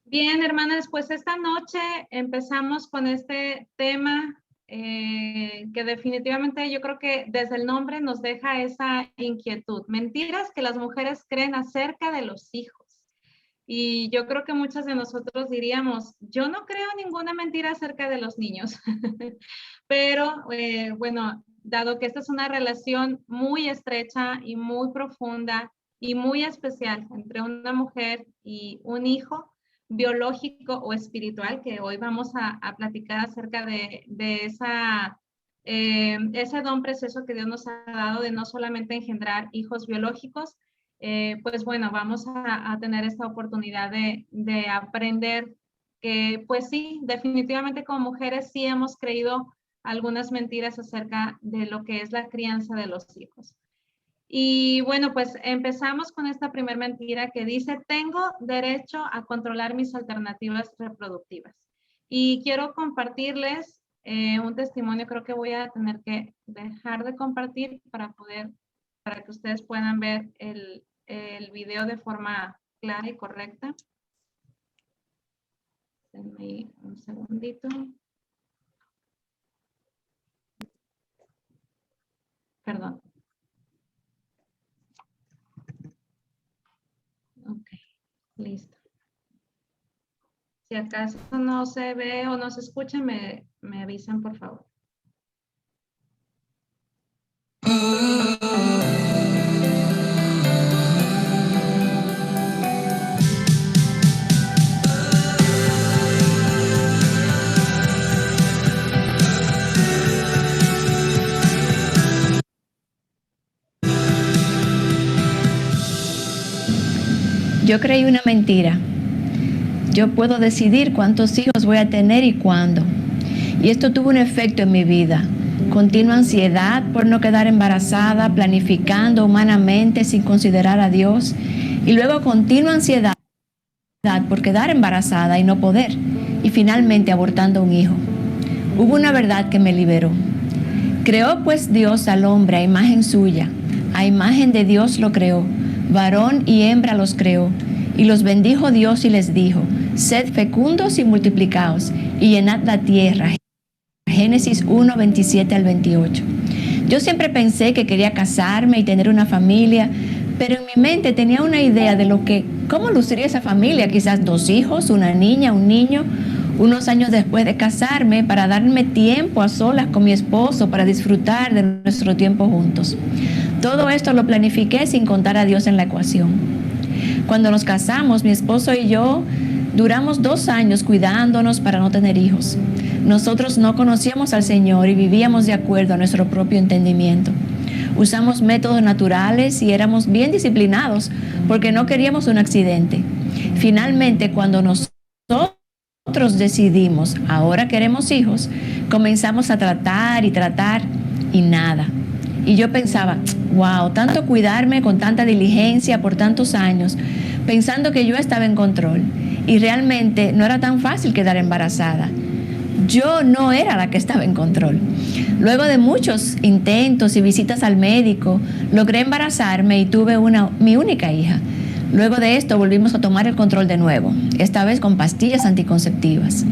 Bien, hermanas, pues esta noche empezamos con este tema que definitivamente yo creo que desde el nombre nos deja esa inquietud. Mentiras que las mujeres creen acerca de los hijos. Y yo creo que muchas de nosotros diríamos, yo no creo ninguna mentira acerca de los niños. Pero bueno, dado que esta es una relación muy estrecha y muy profunda y muy especial entre una mujer y un hijo, biológico o espiritual, que hoy vamos a platicar acerca de ese don precioso que Dios nos ha dado de no solamente engendrar hijos biológicos, pues bueno, vamos a tener esta oportunidad de aprender que pues sí, definitivamente como mujeres sí hemos creído algunas mentiras acerca de lo que es la crianza de los hijos. Y bueno, pues empezamos con esta primera mentira que dice, tengo derecho a controlar mis alternativas reproductivas. Y quiero compartirles un testimonio, creo que voy a tener que dejar de compartir para que ustedes puedan ver el video de forma clara y correcta. Denme un segundito. Perdón. Ok, listo. Si acaso no se ve o no se escucha, me avisan, por favor. Yo creí una mentira. Yo puedo decidir cuántos hijos voy a tener y cuándo. Y esto tuvo un efecto en mi vida. Continua ansiedad por no quedar embarazada, planificando humanamente sin considerar a Dios. Y luego continua ansiedad por quedar embarazada y no poder. Y finalmente abortando un hijo. Hubo una verdad que me liberó. Creó pues Dios al hombre a imagen suya. A imagen de Dios lo creó. Varón y hembra los creó, y los bendijo Dios y les dijo, sed fecundos y multiplicaos, y llenad la tierra. Génesis 1, 27 al 28. Yo siempre pensé que quería casarme y tener una familia, pero en mi mente tenía una idea de cómo luciría esa familia, quizás 2 hijos, una niña, un niño, unos años después de casarme, para darme tiempo a solas con mi esposo, para disfrutar de nuestro tiempo juntos. Todo esto lo planifiqué sin contar a Dios en la ecuación. Cuando nos casamos, mi esposo y yo duramos 2 años cuidándonos para no tener hijos. Nosotros no conocíamos al Señor y vivíamos de acuerdo a nuestro propio entendimiento. Usamos métodos naturales y éramos bien disciplinados porque no queríamos un accidente. Finalmente, cuando nosotros decidimos, ahora queremos hijos, comenzamos a tratar y nada. Y yo pensaba, wow, tanto cuidarme con tanta diligencia por tantos años, pensando que yo estaba en control. Y realmente no era tan fácil quedar embarazada. Yo no era la que estaba en control. Luego de muchos intentos y visitas al médico, logré embarazarme y tuve mi única hija. Luego de esto volvimos a tomar el control de nuevo, esta vez con pastillas anticonceptivas.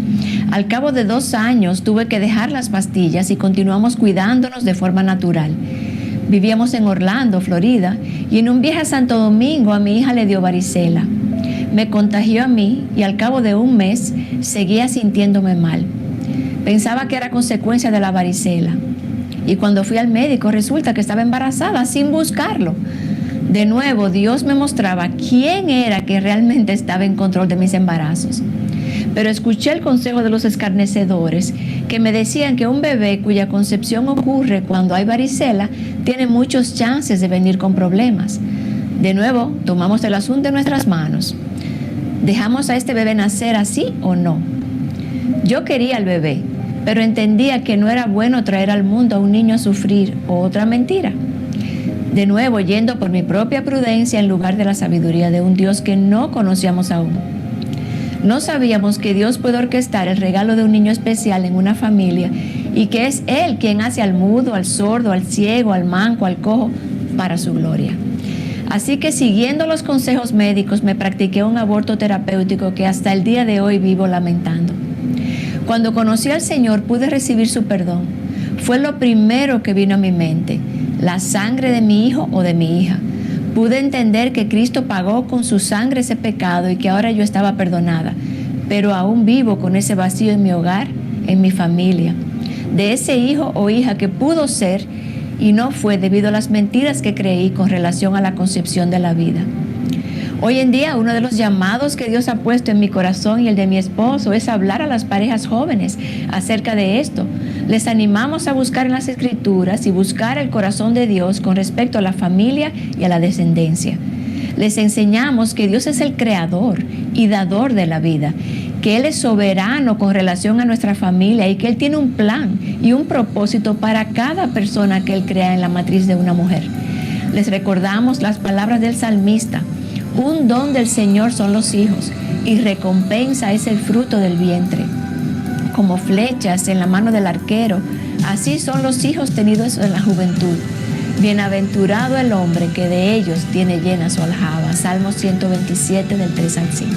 Al cabo de 2 años tuve que dejar las pastillas y continuamos cuidándonos de forma natural. Vivíamos en Orlando, Florida, y en un viaje a Santo Domingo a mi hija le dio varicela. Me contagió a mí y al cabo de 1 mes seguía sintiéndome mal. Pensaba que era consecuencia de la varicela. Y cuando fui al médico resulta que estaba embarazada sin buscarlo. De nuevo, Dios me mostraba quién era que realmente estaba en control de mis embarazos. Pero escuché el consejo de los escarnecedores que me decían que un bebé cuya concepción ocurre cuando hay varicela tiene muchos chances de venir con problemas. De nuevo, tomamos el asunto en nuestras manos. ¿Dejamos a este bebé nacer así o no? Yo quería al bebé, pero entendía que no era bueno traer al mundo a un niño a sufrir. Otra mentira. De nuevo, yendo por mi propia prudencia en lugar de la sabiduría de un Dios que no conocíamos aún. No sabíamos que Dios puede orquestar el regalo de un niño especial en una familia y que es Él quien hace al mudo, al sordo, al ciego, al manco, al cojo, para su gloria. Así que siguiendo los consejos médicos me practiqué un aborto terapéutico que hasta el día de hoy vivo lamentando. Cuando conocí al Señor pude recibir su perdón. Fue lo primero que vino a mi mente, la sangre de mi hijo o de mi hija. Pude entender que Cristo pagó con su sangre ese pecado y que ahora yo estaba perdonada, pero aún vivo con ese vacío en mi hogar, en mi familia, de ese hijo o hija que pudo ser y no fue debido a las mentiras que creí con relación a la concepción de la vida. Hoy en día, uno de los llamados que Dios ha puesto en mi corazón y el de mi esposo es hablar a las parejas jóvenes acerca de esto. Les animamos a buscar en las Escrituras y buscar el corazón de Dios con respecto a la familia y a la descendencia. Les enseñamos que Dios es el creador y dador de la vida, que Él es soberano con relación a nuestra familia y que Él tiene un plan y un propósito para cada persona que Él crea en la matriz de una mujer. Les recordamos las palabras del salmista: un don del Señor son los hijos y recompensa es el fruto del vientre. Como flechas en la mano del arquero, así son los hijos tenidos en la juventud. Bienaventurado el hombre que de ellos tiene llena su aljaba. Salmo 127 del 3 al 5.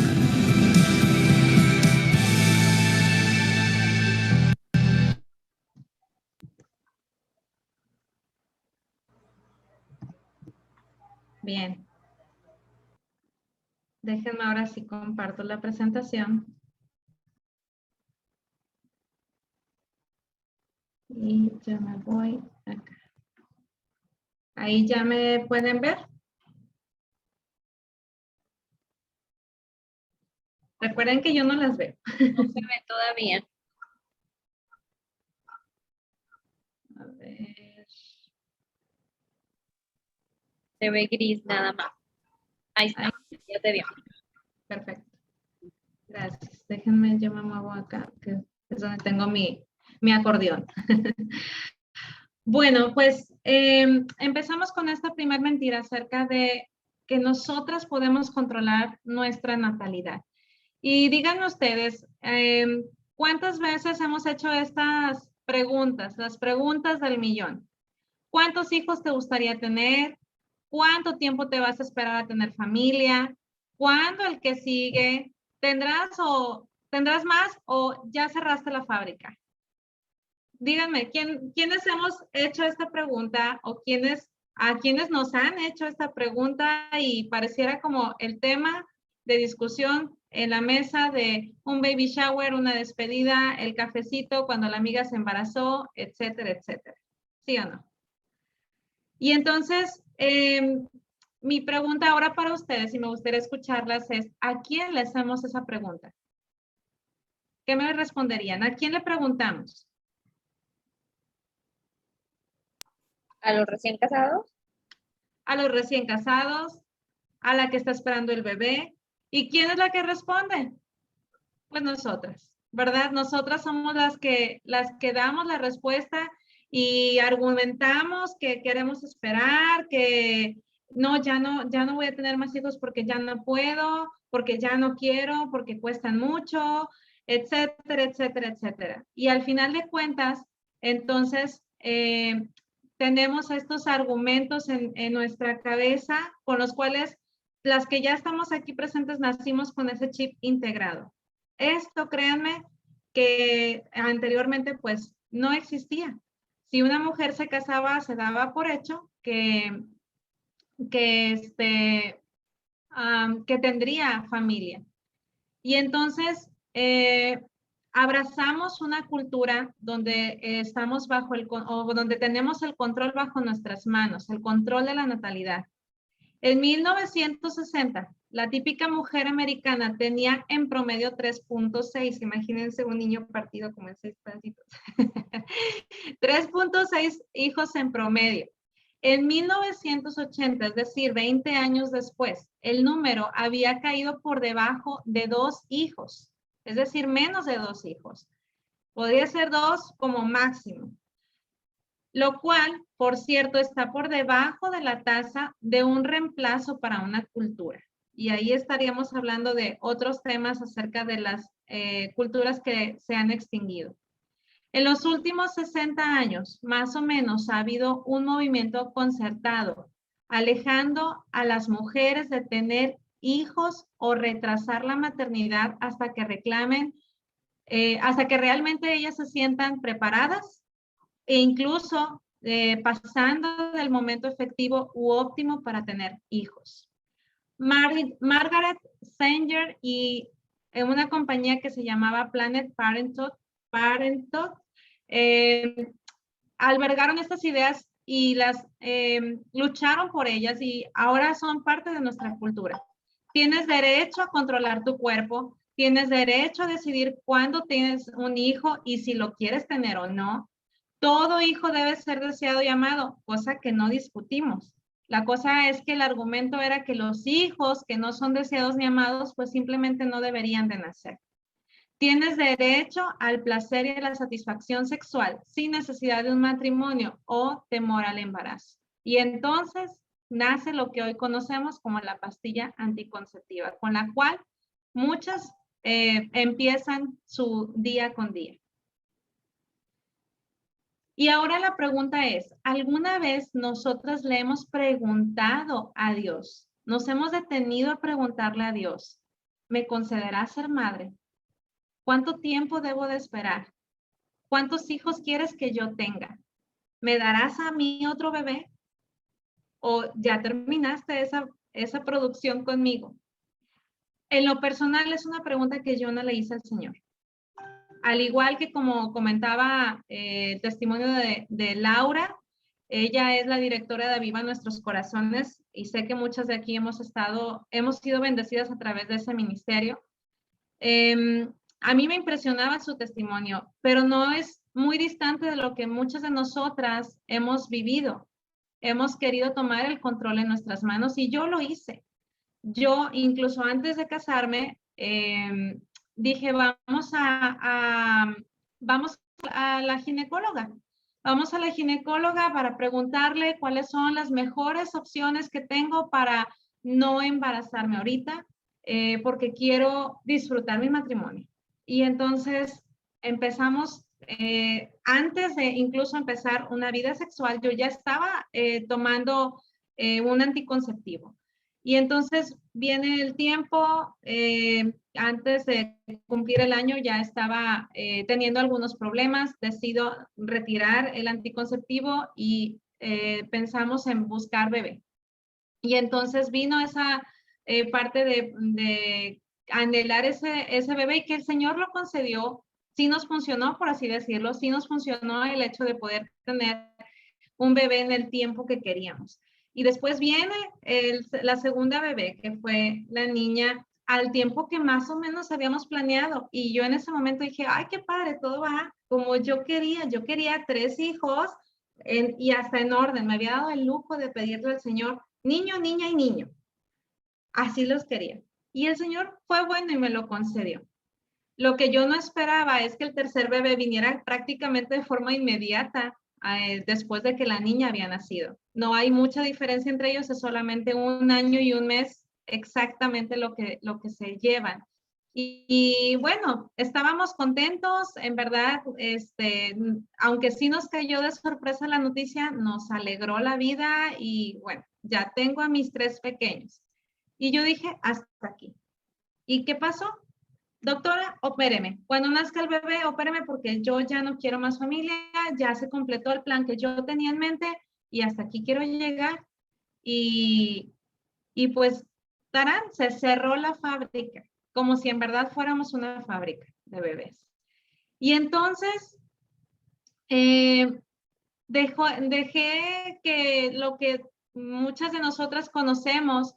Bien. Déjenme ahora sí comparto la presentación. Y ya me voy acá. Ahí ya me pueden ver. Recuerden que yo no las veo. No se ve todavía. A ver. Se ve gris nada más. Ahí está. Ya te vio. Perfecto. Gracias. Déjenme, yo me muevo acá, que es donde tengo mi acordeón. Bueno, pues empezamos con esta primera mentira acerca de que nosotras podemos controlar nuestra natalidad. Y díganme ustedes, ¿cuántas veces hemos hecho estas preguntas, las preguntas del millón? ¿Cuántos hijos te gustaría tener? ¿Cuánto tiempo te vas a esperar a tener familia? ¿Cuándo el que sigue? ¿Tendrás más o ya cerraste la fábrica? Díganme, ¿quiénes hemos hecho esta pregunta o a quienes nos han hecho esta pregunta y pareciera como el tema de discusión en la mesa de un baby shower, una despedida, el cafecito cuando la amiga se embarazó, etcétera, etcétera? ¿Sí o no? Y entonces, mi pregunta ahora para ustedes, y me gustaría escucharlas, es: ¿a quién le hacemos esa pregunta? ¿Qué me responderían? ¿A quién le preguntamos? ¿A los recién casados? A los recién casados, a la que está esperando el bebé. ¿Y quién es la que responde? Pues nosotras, ¿verdad? Nosotras somos las que damos la respuesta y argumentamos que queremos esperar, que no, ya no voy a tener más hijos porque ya no puedo, porque ya no quiero, porque cuestan mucho, etcétera, etcétera, etcétera. Y al final de cuentas, entonces, tenemos estos argumentos en nuestra cabeza con los cuales las que ya estamos aquí presentes nacimos con ese chip integrado. Esto, créanme, que anteriormente pues no existía. Si una mujer se casaba, se daba por hecho que tendría familia. Y entonces abrazamos una cultura donde estamos donde tenemos el control bajo nuestras manos, el control de la natalidad. En 1960, la típica mujer americana tenía en promedio 3.6. Imagínense un niño partido como en 6 pedacitos. 3.6 hijos en promedio. En 1980, es decir, 20 años después, el número había caído por debajo de 2 hijos, es decir, menos de 2 hijos. Podría ser 2 como máximo. Lo cual, por cierto, está por debajo de la tasa de un reemplazo para una cultura. Y ahí estaríamos hablando de otros temas acerca de las culturas que se han extinguido. En los últimos 60 años, más o menos, ha habido un movimiento concertado alejando a las mujeres de tener hijos o retrasar la maternidad hasta que reclamen, hasta que realmente ellas se sientan preparadas e incluso pasando del momento efectivo u óptimo para tener hijos. Margaret Sanger y en una compañía que se llamaba Planet Parenthood, albergaron estas ideas y las lucharon por ellas y ahora son parte de nuestra cultura. Tienes derecho a controlar tu cuerpo, tienes derecho a decidir cuándo tienes un hijo y si lo quieres tener o no. Todo hijo debe ser deseado y amado, cosa que no discutimos. La cosa es que el argumento era que los hijos que no son deseados ni amados, pues simplemente no deberían de nacer. Tienes derecho al placer y a la satisfacción sexual sin necesidad de un matrimonio o temor al embarazo. Y entonces nace lo que hoy conocemos como la pastilla anticonceptiva, con la cual muchas empiezan su día con día. Y ahora la pregunta es, ¿alguna vez nosotras le hemos preguntado a Dios? Nos hemos detenido a preguntarle a Dios, ¿me concederás ser madre? ¿Cuánto tiempo debo de esperar? ¿Cuántos hijos quieres que yo tenga? ¿Me darás a mí otro bebé? ¿O ya terminaste esa producción conmigo? En lo personal es una pregunta que yo no le hice al Señor. Al igual que como comentaba el testimonio de Laura, ella es la directora de Aviva Nuestros Corazones y sé que muchas de aquí hemos sido bendecidas a través de ese ministerio. A mí me impresionaba su testimonio, pero no es muy distante de lo que muchas de nosotras hemos vivido. Hemos querido tomar el control en nuestras manos y yo lo hice. Yo incluso antes de casarme, dije, vamos a la ginecóloga. Vamos a la ginecóloga para preguntarle cuáles son las mejores opciones que tengo para no embarazarme ahorita, porque quiero disfrutar mi matrimonio. Y entonces empezamos, antes de incluso empezar una vida sexual, yo ya estaba tomando un anticonceptivo. Y entonces viene el tiempo, antes de cumplir el año ya estaba teniendo algunos problemas, decido retirar el anticonceptivo y pensamos en buscar bebé. Y entonces vino esa parte de anhelar ese bebé y que el Señor lo concedió, sí nos funcionó, por así decirlo, sí nos funcionó el hecho de poder tener un bebé en el tiempo que queríamos. Y después viene la segunda bebé, que fue la niña al tiempo que más o menos habíamos planeado. Y yo en ese momento dije, ay, qué padre, todo va como yo quería. Yo quería 3 hijos y hasta en orden. Me había dado el lujo de pedirle al Señor, niño, niña y niño. Así los quería. Y el Señor fue bueno y me lo concedió. Lo que yo no esperaba es que el tercer bebé viniera prácticamente de forma inmediata después de que la niña había nacido. No hay mucha diferencia entre ellos, es solamente 1 año y 1 mes exactamente lo que se llevan. Y bueno, estábamos contentos, en verdad, aunque sí nos cayó de sorpresa la noticia, nos alegró la vida y bueno, ya tengo a mis 3 pequeños. Y yo dije, hasta aquí. ¿Y qué pasó? Doctora, opéreme. Cuando nazca el bebé, opéreme porque yo ya no quiero más familia, ya se completó el plan que yo tenía en mente y hasta aquí quiero llegar. Y pues, tarán, se cerró la fábrica, como si en verdad fuéramos una fábrica de bebés. Y entonces, dejé que lo que muchas de nosotras conocemos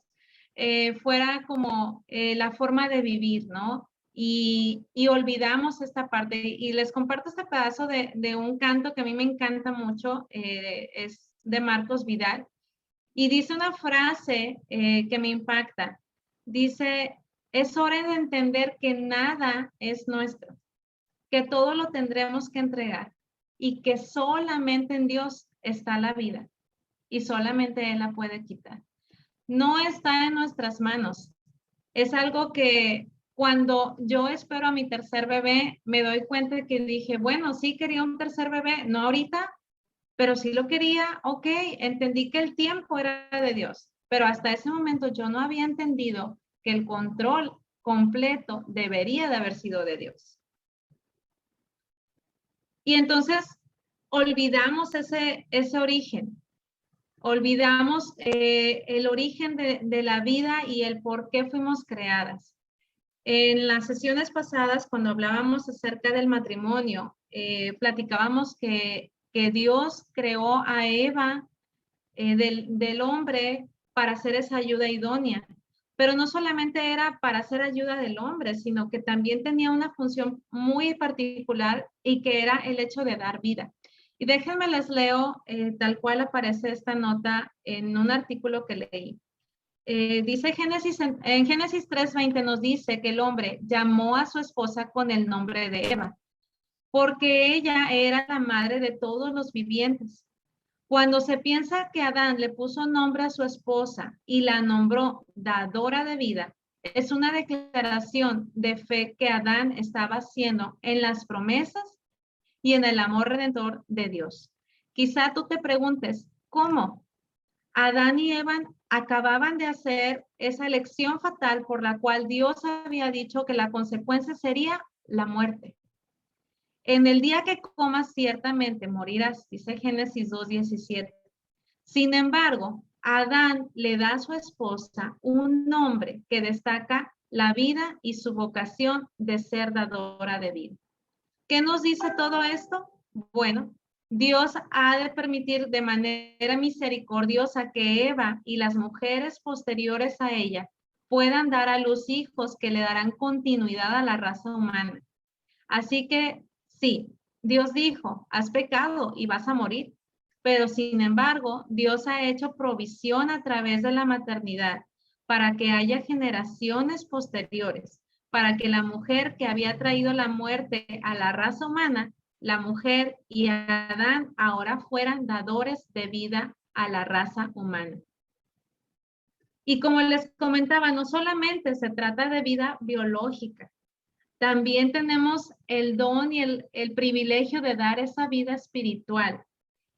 fuera como la forma de vivir, ¿no? Y olvidamos esta parte. Y les comparto este pedazo de un canto que a mí me encanta mucho, es de Marcos Vidal. Y dice una frase que me impacta. Dice, es hora de entender que nada es nuestro, que todo lo tendremos que entregar y que solamente en Dios está la vida y solamente Él la puede quitar. No está en nuestras manos. Es algo que cuando yo espero a mi tercer bebé, me doy cuenta que dije, bueno, sí quería un tercer bebé, no ahorita, pero sí lo quería, ok, entendí que el tiempo era de Dios, pero hasta ese momento yo no había entendido que el control completo debería de haber sido de Dios. Y entonces olvidamos ese origen, olvidamos el origen de la vida y el por qué fuimos creadas. En las sesiones pasadas, cuando hablábamos acerca del matrimonio, platicábamos que Dios creó a Eva del hombre para hacer esa ayuda idónea. Pero no solamente era para hacer ayuda del hombre, sino que también tenía una función muy particular y que era el hecho de dar vida. Y déjenme les leo tal cual aparece esta nota en un artículo que leí. Dice Génesis, en Génesis 3:20 nos dice que el hombre llamó a su esposa con el nombre de Eva, porque ella era la madre de todos los vivientes. Cuando se piensa que Adán le puso nombre a su esposa y la nombró dadora de vida, es una declaración de fe que Adán estaba haciendo en las promesas y en el amor redentor de Dios. Quizá tú te preguntes, ¿cómo? Adán y Eva acababan de hacer esa elección fatal por la cual Dios había dicho que la consecuencia sería la muerte. En el día que comas, ciertamente morirás, dice Génesis 2:17. Sin embargo, Adán le da a su esposa un nombre que destaca la vida y su vocación de ser dadora de vida. ¿Qué nos dice todo esto? Bueno, Dios ha de permitir de manera misericordiosa que Eva y las mujeres posteriores a ella puedan dar a luz hijos que le darán continuidad a la raza humana. Así que sí, Dios dijo, has pecado y vas a morir, pero sin embargo, Dios ha hecho provisión a través de la maternidad para que haya generaciones posteriores, para que la mujer que había traído la muerte a la raza humana, la mujer y Adán ahora fueran dadores de vida a la raza humana. Y como les comentaba, no solamente se trata de vida biológica, también tenemos el don y el privilegio de dar esa vida espiritual.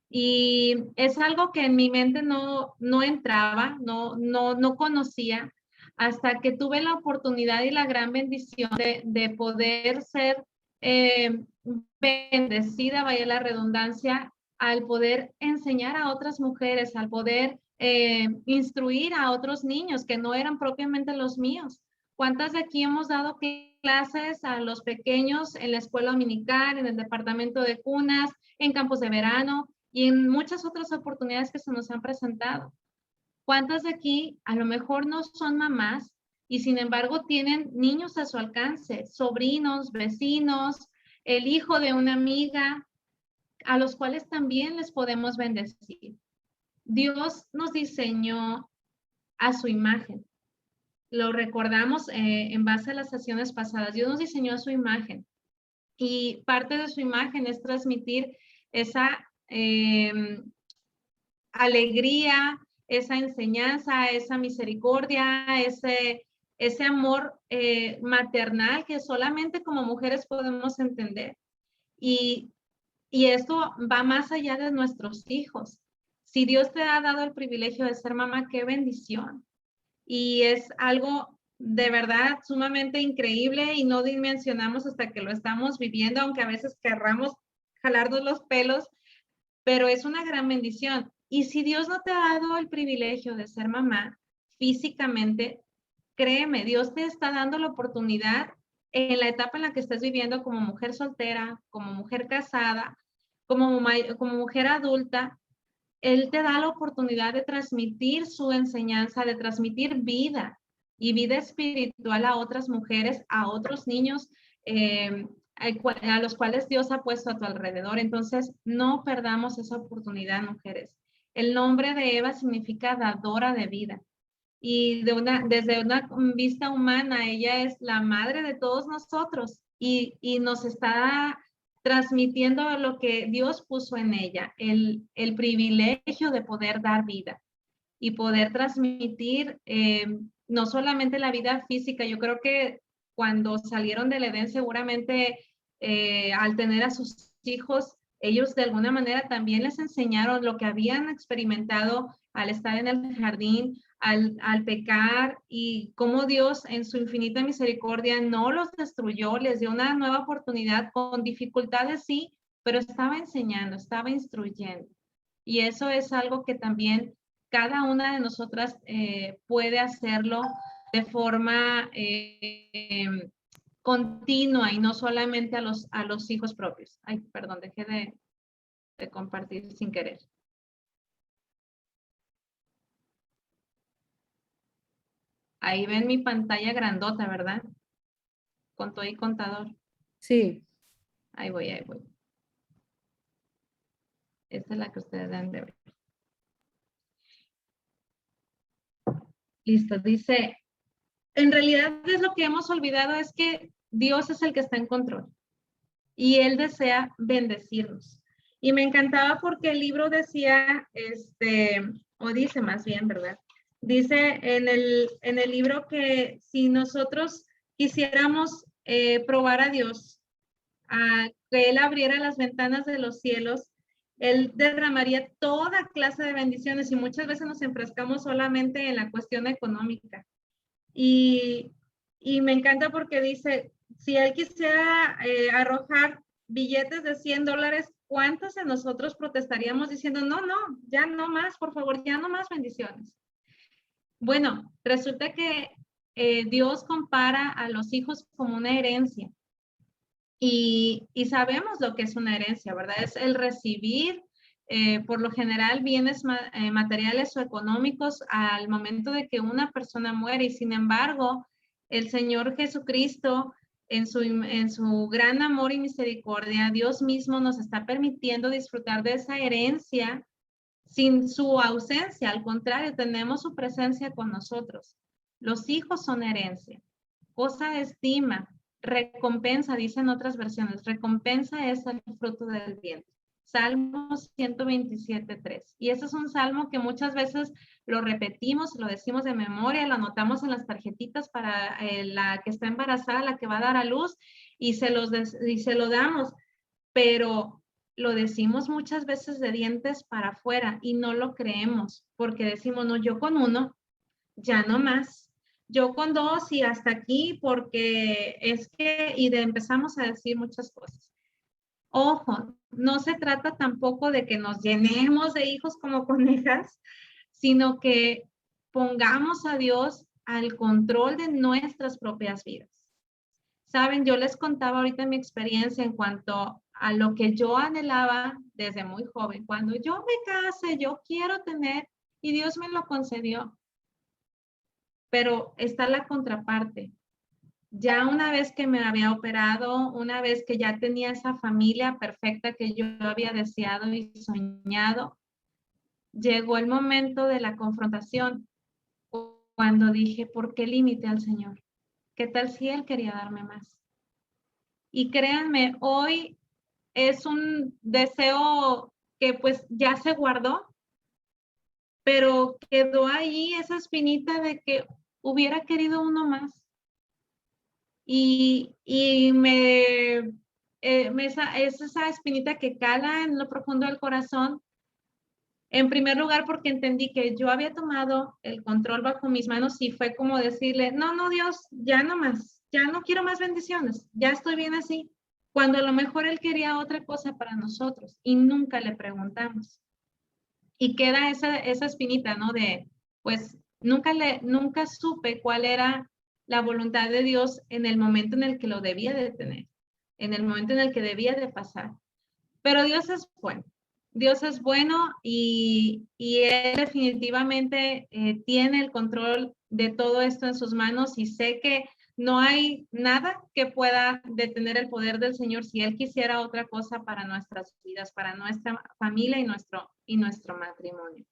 Y es algo que en mi mente no entraba, no conocía, hasta que tuve la oportunidad y la gran bendición de poder ser bendecida, vaya la redundancia, al poder enseñar a otras mujeres, al poder instruir a otros niños que no eran propiamente los míos. ¿Cuántas de aquí hemos dado clases a los pequeños en la escuela dominical, en el departamento de cunas, en campos de verano y en muchas otras oportunidades que se nos han presentado? ¿Cuántas de aquí a lo mejor no son mamás y sin embargo tienen niños a su alcance, sobrinos, vecinos, el hijo de una amiga, a los cuales también les podemos bendecir? Dios nos diseñó a su imagen. Lo recordamos en base a las sesiones pasadas. Dios nos diseñó a su imagen y parte de su imagen es transmitir esa alegría, esa enseñanza, esa misericordia, ese amor maternal que solamente como mujeres podemos entender. Y esto va más allá de nuestros hijos. Si Dios te ha dado el privilegio de ser mamá, qué bendición. Y es algo de verdad sumamente increíble y no dimensionamos hasta que lo estamos viviendo, aunque a veces querramos jalarnos los pelos, pero es una gran bendición. Y si Dios no te ha dado el privilegio de ser mamá físicamente, créeme, Dios te está dando la oportunidad en la etapa en la que estás viviendo como mujer soltera, como mujer casada, como mujer adulta. Él te da la oportunidad de transmitir su enseñanza, de transmitir vida y vida espiritual a otras mujeres, a otros niños a los cuales Dios ha puesto a tu alrededor. Entonces, no perdamos esa oportunidad, mujeres. El nombre de Eva significa dadora de vida. Y desde una vista humana, ella es la madre de todos nosotros y nos está transmitiendo lo que Dios puso en ella, el privilegio de poder dar vida y poder transmitir no solamente la vida física. Yo creo que cuando salieron del Edén seguramente al tener a sus hijos Ellos de alguna manera también les enseñaron lo que habían experimentado al estar en el jardín, al pecar, y cómo Dios en su infinita misericordia no los destruyó, les dio una nueva oportunidad con dificultades, sí, pero estaba enseñando, estaba instruyendo. Y eso es algo que también cada una de nosotras puede hacerlo de forma continua y no solamente a los hijos propios. Ay, perdón, dejé de compartir sin querer. Ahí ven mi pantalla grandota, ¿verdad? Con todo y contador. Sí. Ahí voy, ahí voy. Esta es la que ustedes deben de ver. Listo, dice, en realidad es lo que hemos olvidado, es que Dios es el que está en control y Él desea bendecirnos. Y me encantaba porque el libro decía, o dice más bien, ¿verdad? Dice en el libro que si nosotros quisiéramos probar a Dios, a que Él abriera las ventanas de los cielos, Él derramaría toda clase de bendiciones, y muchas veces nos enfrascamos solamente en la cuestión económica. Y me encanta porque dice, si Él quisiera arrojar billetes de $100, ¿cuántos de nosotros protestaríamos diciendo, no, ya no más, por favor, ya no más bendiciones? Bueno, resulta que Dios compara a los hijos como una herencia. Y sabemos lo que es una herencia, ¿verdad? Es el recibir, por lo general, bienes materiales o económicos al momento de que una persona muere. Y sin embargo, el Señor Jesucristo, en su gran amor y misericordia, Dios mismo nos está permitiendo disfrutar de esa herencia sin su ausencia. Al contrario, tenemos su presencia con nosotros. Los hijos son herencia, cosa de estima, recompensa, dicen otras versiones, recompensa es el fruto del vientre. Salmo 127:3. Y ese es un salmo que muchas veces lo repetimos, lo decimos de memoria, lo anotamos en las tarjetitas para la que está embarazada, la que va a dar a luz, y se lo damos, pero lo decimos muchas veces de dientes para afuera y no lo creemos, porque decimos, no, yo con uno, ya no más. Yo con dos y hasta aquí, porque es que, empezamos a decir muchas cosas. Ojo, no se trata tampoco de que nos llenemos de hijos como conejas, sino que pongamos a Dios al control de nuestras propias vidas. Saben, yo les contaba ahorita mi experiencia en cuanto a lo que yo anhelaba desde muy joven. Cuando yo me case, yo quiero tener, y Dios me lo concedió. Pero está la contraparte. Ya una vez que me había operado, una vez que ya tenía esa familia perfecta que yo había deseado y soñado, llegó el momento de la confrontación, cuando dije, ¿por qué limité al Señor? ¿Qué tal si Él quería darme más? Y créanme, hoy es un deseo que pues ya se guardó, pero quedó ahí esa espinita de que hubiera querido uno más. Y es esa espinita que cala en lo profundo del corazón. En primer lugar, porque entendí que yo había tomado el control bajo mis manos y fue como decirle, no, Dios, ya no más, ya no quiero más bendiciones, ya estoy bien así. Cuando a lo mejor Él quería otra cosa para nosotros y nunca le preguntamos. Y queda esa espinita, ¿no? De, pues, nunca supe cuál era la voluntad de Dios en el momento en el que lo debía de tener, en el momento en el que debía de pasar. Pero Dios es bueno. Dios es bueno y Él definitivamente tiene el control de todo esto en sus manos, y sé que no hay nada que pueda detener el poder del Señor si Él quisiera otra cosa para nuestras vidas, para nuestra familia y nuestro matrimonio.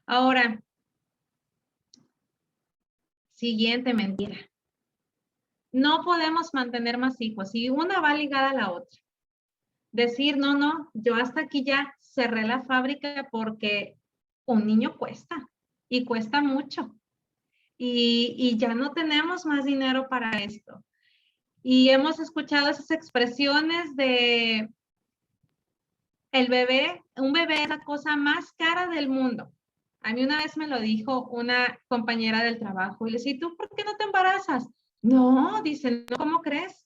Ahora, siguiente mentira. No podemos mantener más hijos y una va ligada a la otra. Decir, no, yo hasta aquí ya cerré la fábrica porque un niño cuesta y cuesta mucho. Y ya no tenemos más dinero para esto. Y hemos escuchado esas expresiones de un bebé es la cosa más cara del mundo. A mí una vez me lo dijo una compañera del trabajo y le decía, ¿tú por qué no te embarazas? No, dice, no, ¿cómo crees?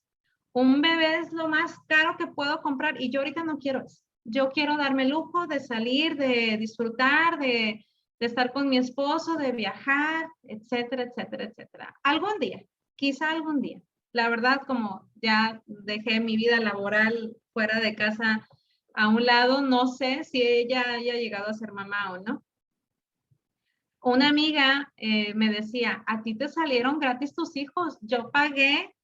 Un bebé es lo más caro que puedo comprar y yo ahorita no quiero eso. Yo quiero darme el lujo de salir, de disfrutar, de estar con mi esposo, de viajar, etcétera, etcétera, etcétera. Algún día, quizá algún día. La verdad, como ya dejé mi vida laboral fuera de casa a un lado, no sé si ella haya llegado a ser mamá o no. Una amiga me decía, a ti te salieron gratis tus hijos, yo pagué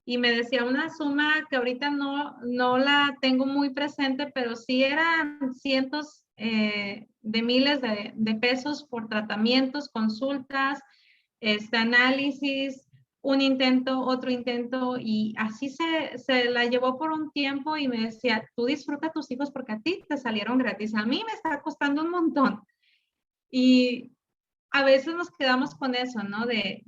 y me decía una suma que ahorita no la tengo muy presente, pero sí eran cientos de miles de pesos por tratamientos, consultas, análisis, un intento, otro intento, y así se la llevó por un tiempo y me decía, tú disfruta a tus hijos porque a ti te salieron gratis, a mí me está costando un montón. Y a veces nos quedamos con eso, ¿no? De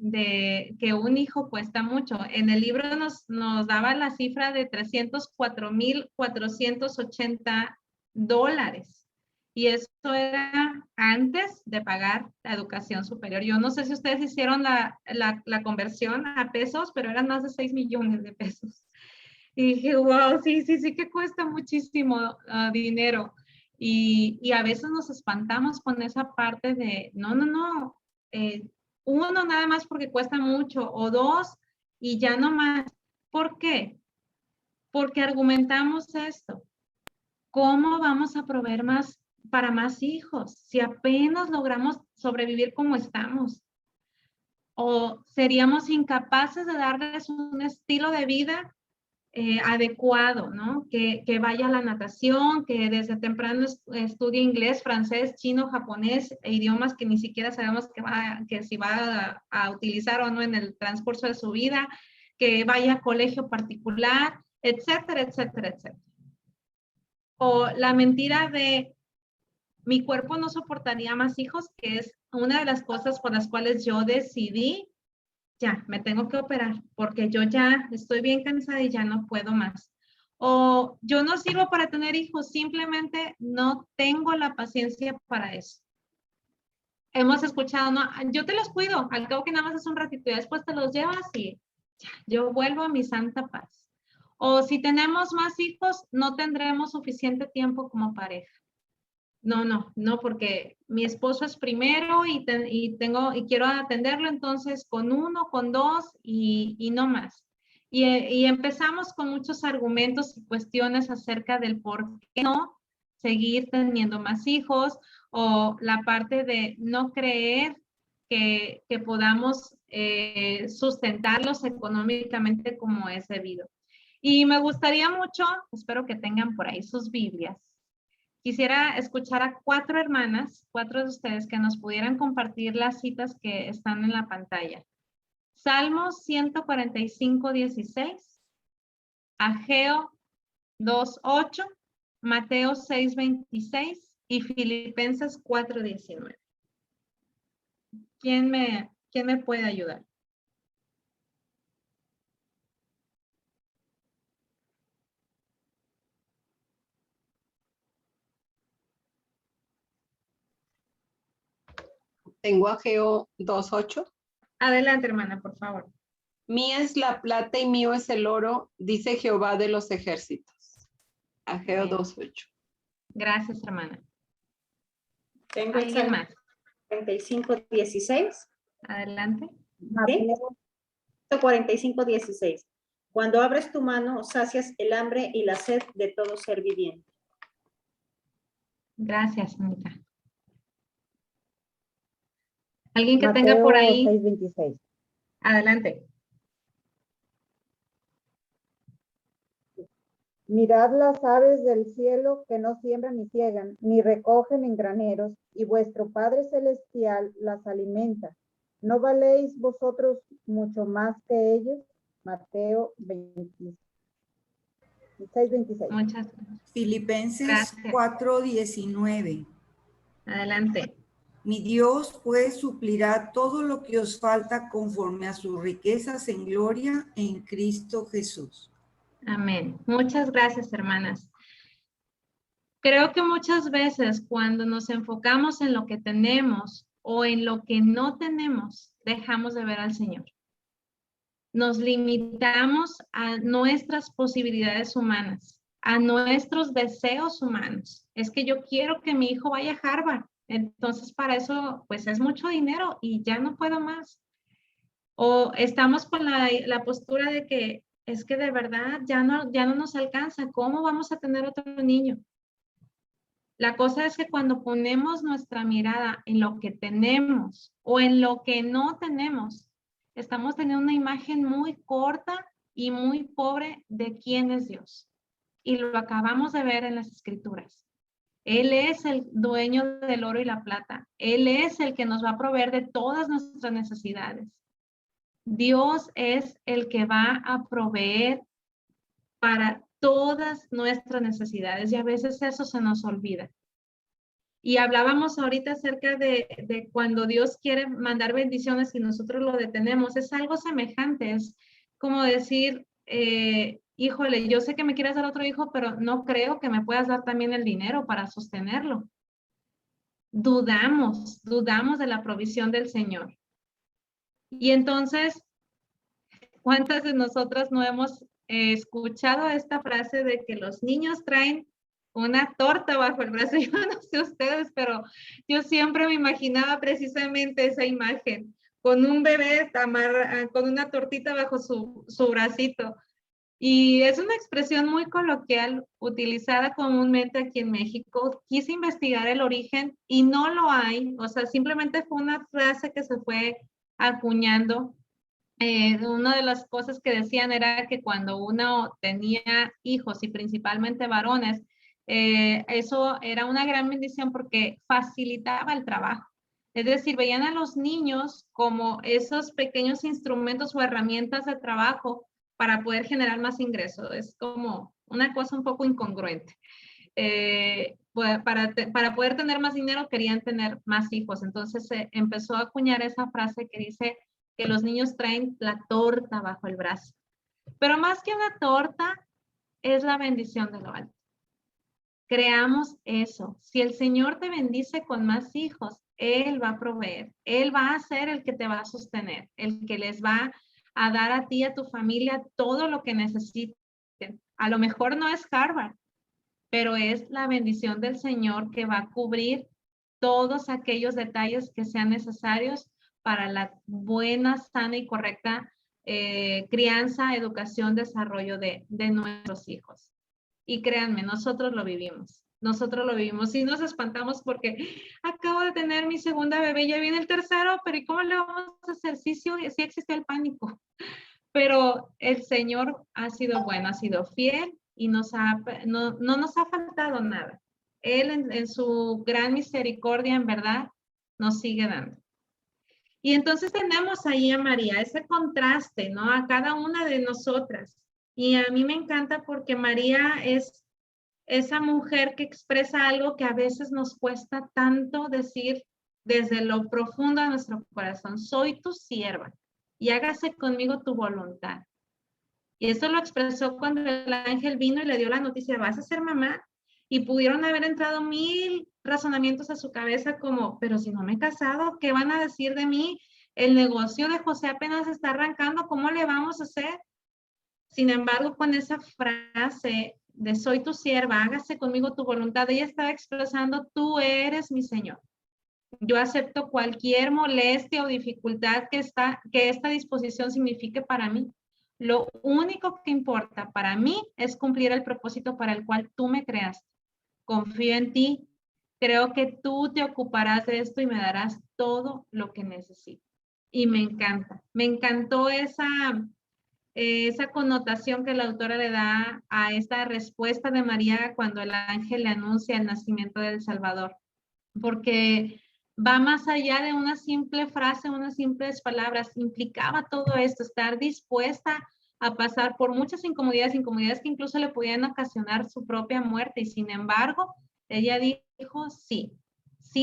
que un hijo cuesta mucho. En el libro nos daba la cifra de $304,480. Y eso era antes de pagar la educación superior. Yo no sé si ustedes hicieron la conversión a pesos, pero eran más de 6 millones de pesos. Y dije, wow, sí que cuesta muchísimo dinero. Y a veces nos espantamos con esa parte de, no, uno nada más porque cuesta mucho, o dos y ya no más. ¿Por qué? Porque argumentamos esto. ¿Cómo vamos a proveer más para más hijos si apenas logramos sobrevivir como estamos? ¿O seríamos incapaces de darles un estilo de vida adecuado, ¿no? Que vaya a la natación, que desde temprano estudie inglés, francés, chino, japonés, e idiomas que ni siquiera sabemos que si va a utilizar o no en el transcurso de su vida, que vaya a colegio particular, etcétera, etcétera, etcétera. O la mentira de mi cuerpo no soportaría más hijos, que es una de las cosas por las cuales yo decidí ya, me tengo que operar porque yo ya estoy bien cansada y ya no puedo más. O yo no sirvo para tener hijos, simplemente no tengo la paciencia para eso. Hemos escuchado, no, yo te los cuido, al cabo que nada más es un ratito y después te los llevas y ya, yo vuelvo a mi santa paz. O si tenemos más hijos, no tendremos suficiente tiempo como pareja. No, porque mi esposo es primero y quiero atenderlo, entonces con uno, con dos y no más. Y empezamos con muchos argumentos y cuestiones acerca del por qué no seguir teniendo más hijos o la parte de no creer que podamos sustentarlos económicamente como es debido. Y me gustaría mucho, espero que tengan por ahí sus Biblias. Quisiera escuchar a 4 hermanas, 4 de ustedes, que nos pudieran compartir las citas que están en la pantalla. Salmos 145, 16, Ageo 2:8, Mateo 6:26 y Filipenses 4:19. ¿Quién me puede ayudar? Tengo Ageo 2:8. Adelante, hermana, por favor. Mía es la plata y mío es el oro, dice Jehová de los ejércitos. Ageo 2:8. Gracias, hermana. Tengo el ¿Alguien Salmo más? 45:16. Adelante. ¿Sí? 45:16. Cuando abres tu mano, sacias el hambre y la sed de todo ser viviente. Gracias, Anita. Alguien que tenga por ahí. 6:26. Adelante. Mirad las aves del cielo que no siembran ni ciegan, ni recogen en graneros, y vuestro Padre Celestial las alimenta. ¿No valéis vosotros mucho más que ellos? Mateo 6:26. Muchas gracias. Filipenses Gracias. 4:19. Adelante. Mi Dios pues suplirá todo lo que os falta conforme a sus riquezas en gloria en Cristo Jesús. Amén. Muchas gracias, hermanas. Creo que muchas veces cuando nos enfocamos en lo que tenemos o en lo que no tenemos, dejamos de ver al Señor. Nos limitamos a nuestras posibilidades humanas, a nuestros deseos humanos. Es que yo quiero que mi hijo vaya a Harvard, entonces para eso pues es mucho dinero y ya no puedo más. O estamos con la postura de que es que de verdad ya no nos alcanza, ¿cómo vamos a tener otro niño? La cosa es que cuando ponemos nuestra mirada en lo que tenemos o en lo que no tenemos, estamos teniendo una imagen muy corta y muy pobre de quién es Dios. Y lo acabamos de ver en las Escrituras. Él es el dueño del oro y la plata. Él es el que nos va a proveer de todas nuestras necesidades. Dios es el que va a proveer para todas nuestras necesidades y a veces eso se nos olvida. Y hablábamos ahorita acerca de cuando Dios quiere mandar bendiciones y nosotros lo detenemos. Es algo semejante, es como decir, híjole, yo sé que me quieres dar otro hijo, pero no creo que me puedas dar también el dinero para sostenerlo. Dudamos de la provisión del Señor. Y entonces, ¿cuántas de nosotras no hemos escuchado esta frase de que los niños traen una torta bajo el brazo? Yo no sé ustedes, pero yo siempre me imaginaba precisamente esa imagen, con un bebé con una tortita bajo su bracito. Y es una expresión muy coloquial utilizada comúnmente aquí en México. Quise investigar el origen y no lo hay, o sea, simplemente fue una frase que se fue acuñando. Una de las cosas que decían era que cuando uno tenía hijos y principalmente varones, eso era una gran bendición porque facilitaba el trabajo. Es decir, veían a los niños como esos pequeños instrumentos o herramientas de trabajo para poder generar más ingresos. Es como una cosa un poco incongruente. Para poder tener más dinero querían tener más hijos. Entonces se empezó a acuñar esa frase que dice que los niños traen la torta bajo el brazo. Pero más que una torta, es la bendición de lo alto. Creamos eso. Si el Señor te bendice con más hijos, Él va a proveer. Él va a ser el que te va a sostener, el que les va a dar a ti y a tu familia todo lo que necesiten. A lo mejor no es Harvard, pero es la bendición del Señor que va a cubrir todos aquellos detalles que sean necesarios para la buena, sana y correcta crianza, educación, desarrollo de nuestros hijos. Y créanme, nosotros lo vivimos. Nosotros lo vivimos y nos espantamos porque acabo de tener mi segunda bebé, ya viene el tercero, pero ¿y cómo le vamos a hacer? Sí existe el pánico. Pero el Señor ha sido bueno, ha sido fiel y no nos ha faltado nada. Él en su gran misericordia, en verdad, nos sigue dando. Y entonces tenemos ahí a María, ese contraste, ¿no? A cada una de nosotras. Y a mí me encanta porque María es esa mujer que expresa algo que a veces nos cuesta tanto decir desde lo profundo de nuestro corazón. Soy tu sierva y hágase conmigo tu voluntad. Y eso lo expresó cuando el ángel vino y le dio la noticia, vas a ser mamá. Y pudieron haber entrado 1000 razonamientos a su cabeza como, pero si no me he casado, ¿qué van a decir de mí? El negocio de José apenas está arrancando, ¿cómo le vamos a hacer? Sin embargo, con esa frase de soy tu sierva, hágase conmigo tu voluntad, ella estaba expresando, tú eres mi Señor. Yo acepto cualquier molestia o dificultad que esta disposición signifique para mí. Lo único que importa para mí es cumplir el propósito para el cual tú me creaste. Confío en ti, creo que tú te ocuparás de esto y me darás todo lo que necesito. Y me encanta, me encantó esa connotación que la autora le da a esta respuesta de María cuando el ángel le anuncia el nacimiento del Salvador, porque va más allá de una simple frase, unas simples palabras, implicaba todo esto, estar dispuesta a pasar por muchas incomodidades que incluso le podían ocasionar su propia muerte, y sin embargo, ella dijo, sí,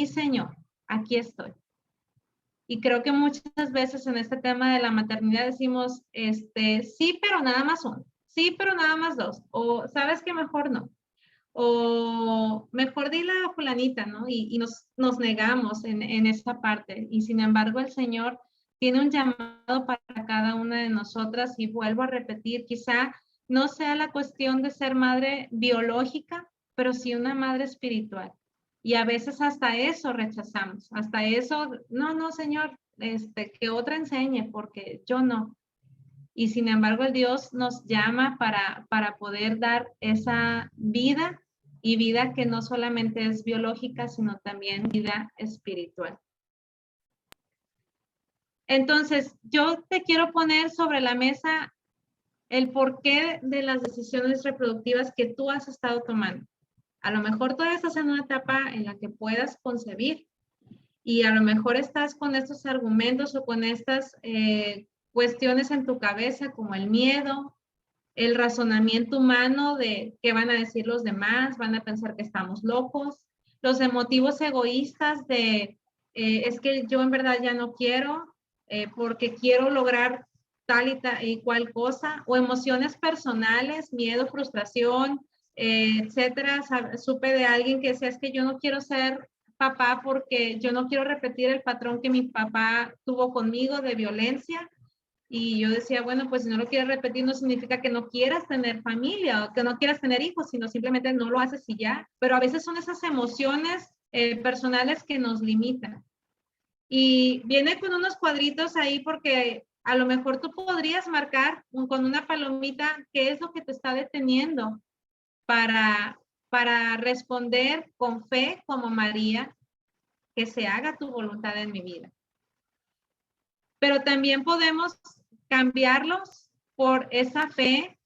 Señor, aquí estoy. Y creo que muchas veces en este tema de la maternidad decimos, sí, pero nada más uno, sí, pero nada más dos, o sabes que mejor no. o mejor dile a fulanita, ¿no? Y nos negamos en esa parte. Y sin embargo, el Señor tiene un llamado para cada una de nosotras y vuelvo a repetir, quizá no sea la cuestión de ser madre biológica, pero sí una madre espiritual. Y a veces hasta eso rechazamos, hasta eso, no, Señor, que otra enseñe, porque yo no. Y sin embargo, el Dios nos llama para poder dar esa vida y vida que no solamente es biológica, sino también vida espiritual. Entonces, yo te quiero poner sobre la mesa el porqué de las decisiones reproductivas que tú has estado tomando. A lo mejor todavía estás en una etapa en la que puedas concebir y a lo mejor estás con estos argumentos o con estas cuestiones en tu cabeza como el miedo, el razonamiento humano de qué van a decir los demás, van a pensar que estamos locos, los emotivos egoístas de es que yo en verdad ya no quiero porque quiero lograr tal y cual cosa, o emociones personales, miedo, frustración, etcétera. Supe de alguien que decía, es que yo no quiero ser papá porque yo no quiero repetir el patrón que mi papá tuvo conmigo de violencia. Y yo decía, bueno, pues si no lo quieres repetir no significa que no quieras tener familia o que no quieras tener hijos, sino simplemente no lo haces y ya. Pero a veces son esas emociones personales que nos limitan. Y viene con unos cuadritos ahí porque a lo mejor tú podrías marcar con una palomita qué es lo que te está deteniendo para responder con fe como María, que se haga tu voluntad en mi vida. Pero también podemos cambiarlos por esa fe,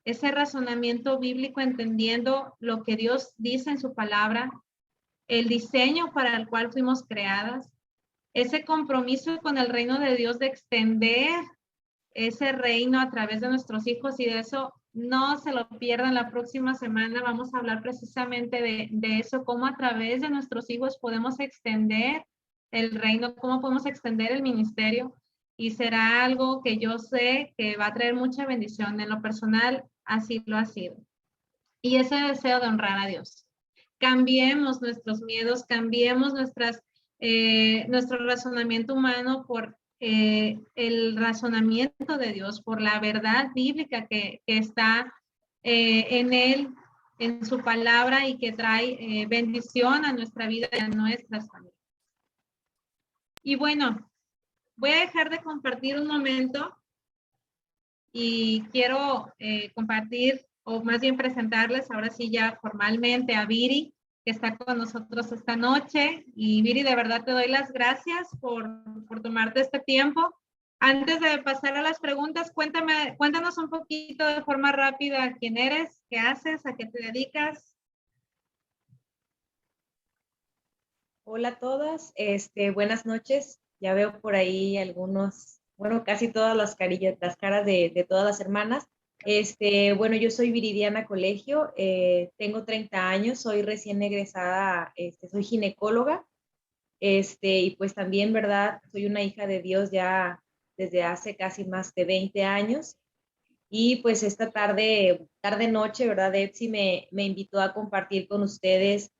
ese razonamiento bíblico, entendiendo lo que Dios dice en su palabra, el diseño para el cual fuimos creadas, ese compromiso con el reino de Dios de extender ese reino a través de nuestros hijos, y de eso no se lo pierdan. La próxima semana vamos a hablar precisamente de eso, cómo a través de nuestros hijos podemos extender el reino, cómo podemos extender el ministerio, y será algo que yo sé que va a traer mucha bendición. En lo personal, así lo ha sido. Y ese deseo de honrar a Dios. Cambiemos nuestros miedos, cambiemos nuestro razonamiento humano por el razonamiento de Dios, por la verdad bíblica que está en Él, en su palabra, y que trae bendición a nuestra vida y a nuestras familias. Y bueno, voy a dejar de compartir un momento y quiero compartir, o más bien presentarles ahora sí ya formalmente a Viri, que está con nosotros esta noche. Y Viri, de verdad te doy las gracias por tomarte este tiempo. Antes de pasar a las preguntas, cuéntanos un poquito de forma rápida quién eres, qué haces, a qué te dedicas. Hola a todas, buenas noches. Ya veo por ahí algunos, bueno, casi todas las caras de todas las hermanas. Bueno, yo soy Viridiana Colegio, tengo 30 años, soy recién egresada, soy ginecóloga, y pues también, ¿verdad? Soy una hija de Dios ya desde hace casi más de 20 años. Y pues esta noche, ¿verdad? Epsi me invitó a compartir con ustedes,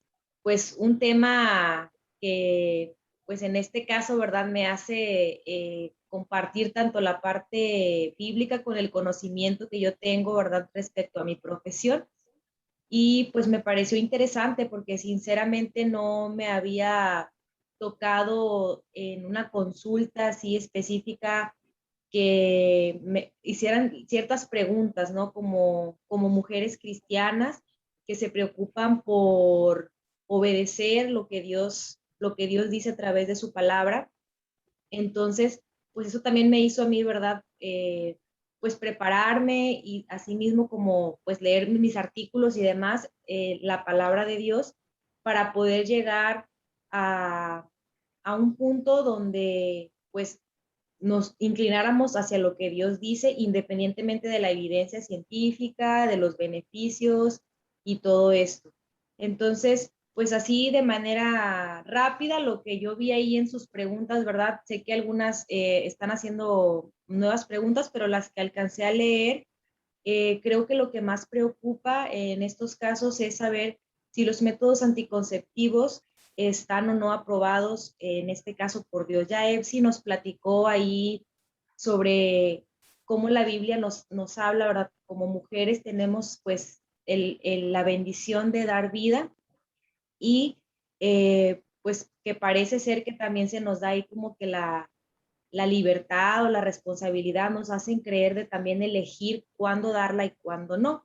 pues un tema que, pues en este caso, ¿verdad? Me hace compartir tanto la parte bíblica con el conocimiento que yo tengo, ¿verdad? Respecto a mi profesión. Y pues me pareció interesante porque sinceramente no me había tocado en una consulta así específica que me hicieran ciertas preguntas, ¿no? Como mujeres cristianas que se preocupan por obedecer lo que Dios dice a través de su palabra. Entonces, pues eso también me hizo a mí, ¿verdad? Pues prepararme y asimismo como pues leer mis artículos y demás, la palabra de Dios, para poder llegar a un punto donde pues nos inclináramos hacia lo que Dios dice, independientemente de la evidencia científica, de los beneficios y todo esto. Entonces, pues así de manera rápida, lo que yo vi ahí en sus preguntas, ¿verdad? Sé que algunas están haciendo nuevas preguntas, pero las que alcancé a leer, Creo que lo que más preocupa en estos casos es saber si los métodos anticonceptivos están o no aprobados, en este caso por Dios. Ya Epsi nos platicó ahí sobre cómo la Biblia nos habla, ¿verdad? Como mujeres tenemos pues la bendición de dar vida y pues que parece ser que también se nos da ahí como que la libertad o la responsabilidad nos hacen creer de también elegir cuándo darla y cuándo no.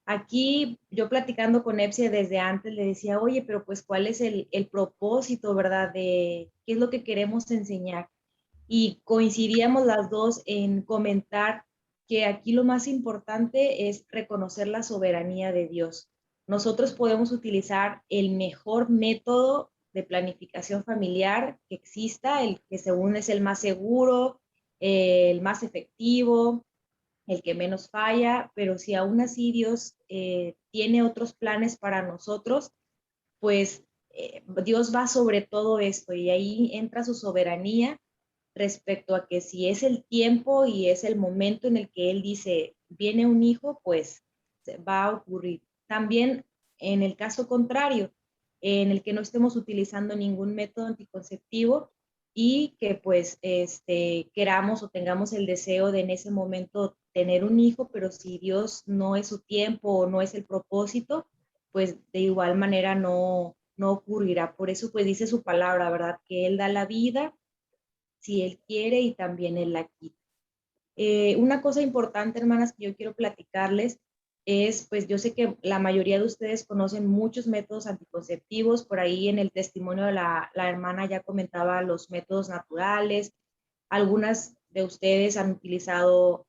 Aquí yo platicando con Epsia desde antes le decía, oye, pero pues cuál es el propósito, ¿verdad? De qué es lo que queremos enseñar. Y coincidíamos las dos en comentar que aquí lo más importante es reconocer la soberanía de Dios. Nosotros podemos utilizar el mejor método de planificación familiar que exista, el que según es el más seguro, el más efectivo, el que menos falla, pero si aún así Dios tiene otros planes para nosotros, pues Dios va sobre todo esto y ahí entra su soberanía respecto a que si es el tiempo y es el momento en el que Él dice, viene un hijo, pues va a ocurrir. También en el caso contrario, en el que no estemos utilizando ningún método anticonceptivo y que pues queramos o tengamos el deseo de en ese momento tener un hijo, pero si Dios no es su tiempo o no es el propósito, pues de igual manera no ocurrirá. Por eso pues dice su palabra, ¿verdad? Que Él da la vida si Él quiere y también Él la quita. Una cosa importante, hermanas, que yo quiero platicarles es, pues yo sé que la mayoría de ustedes conocen muchos métodos anticonceptivos, por ahí en el testimonio de la hermana ya comentaba los métodos naturales, algunas de ustedes han utilizado,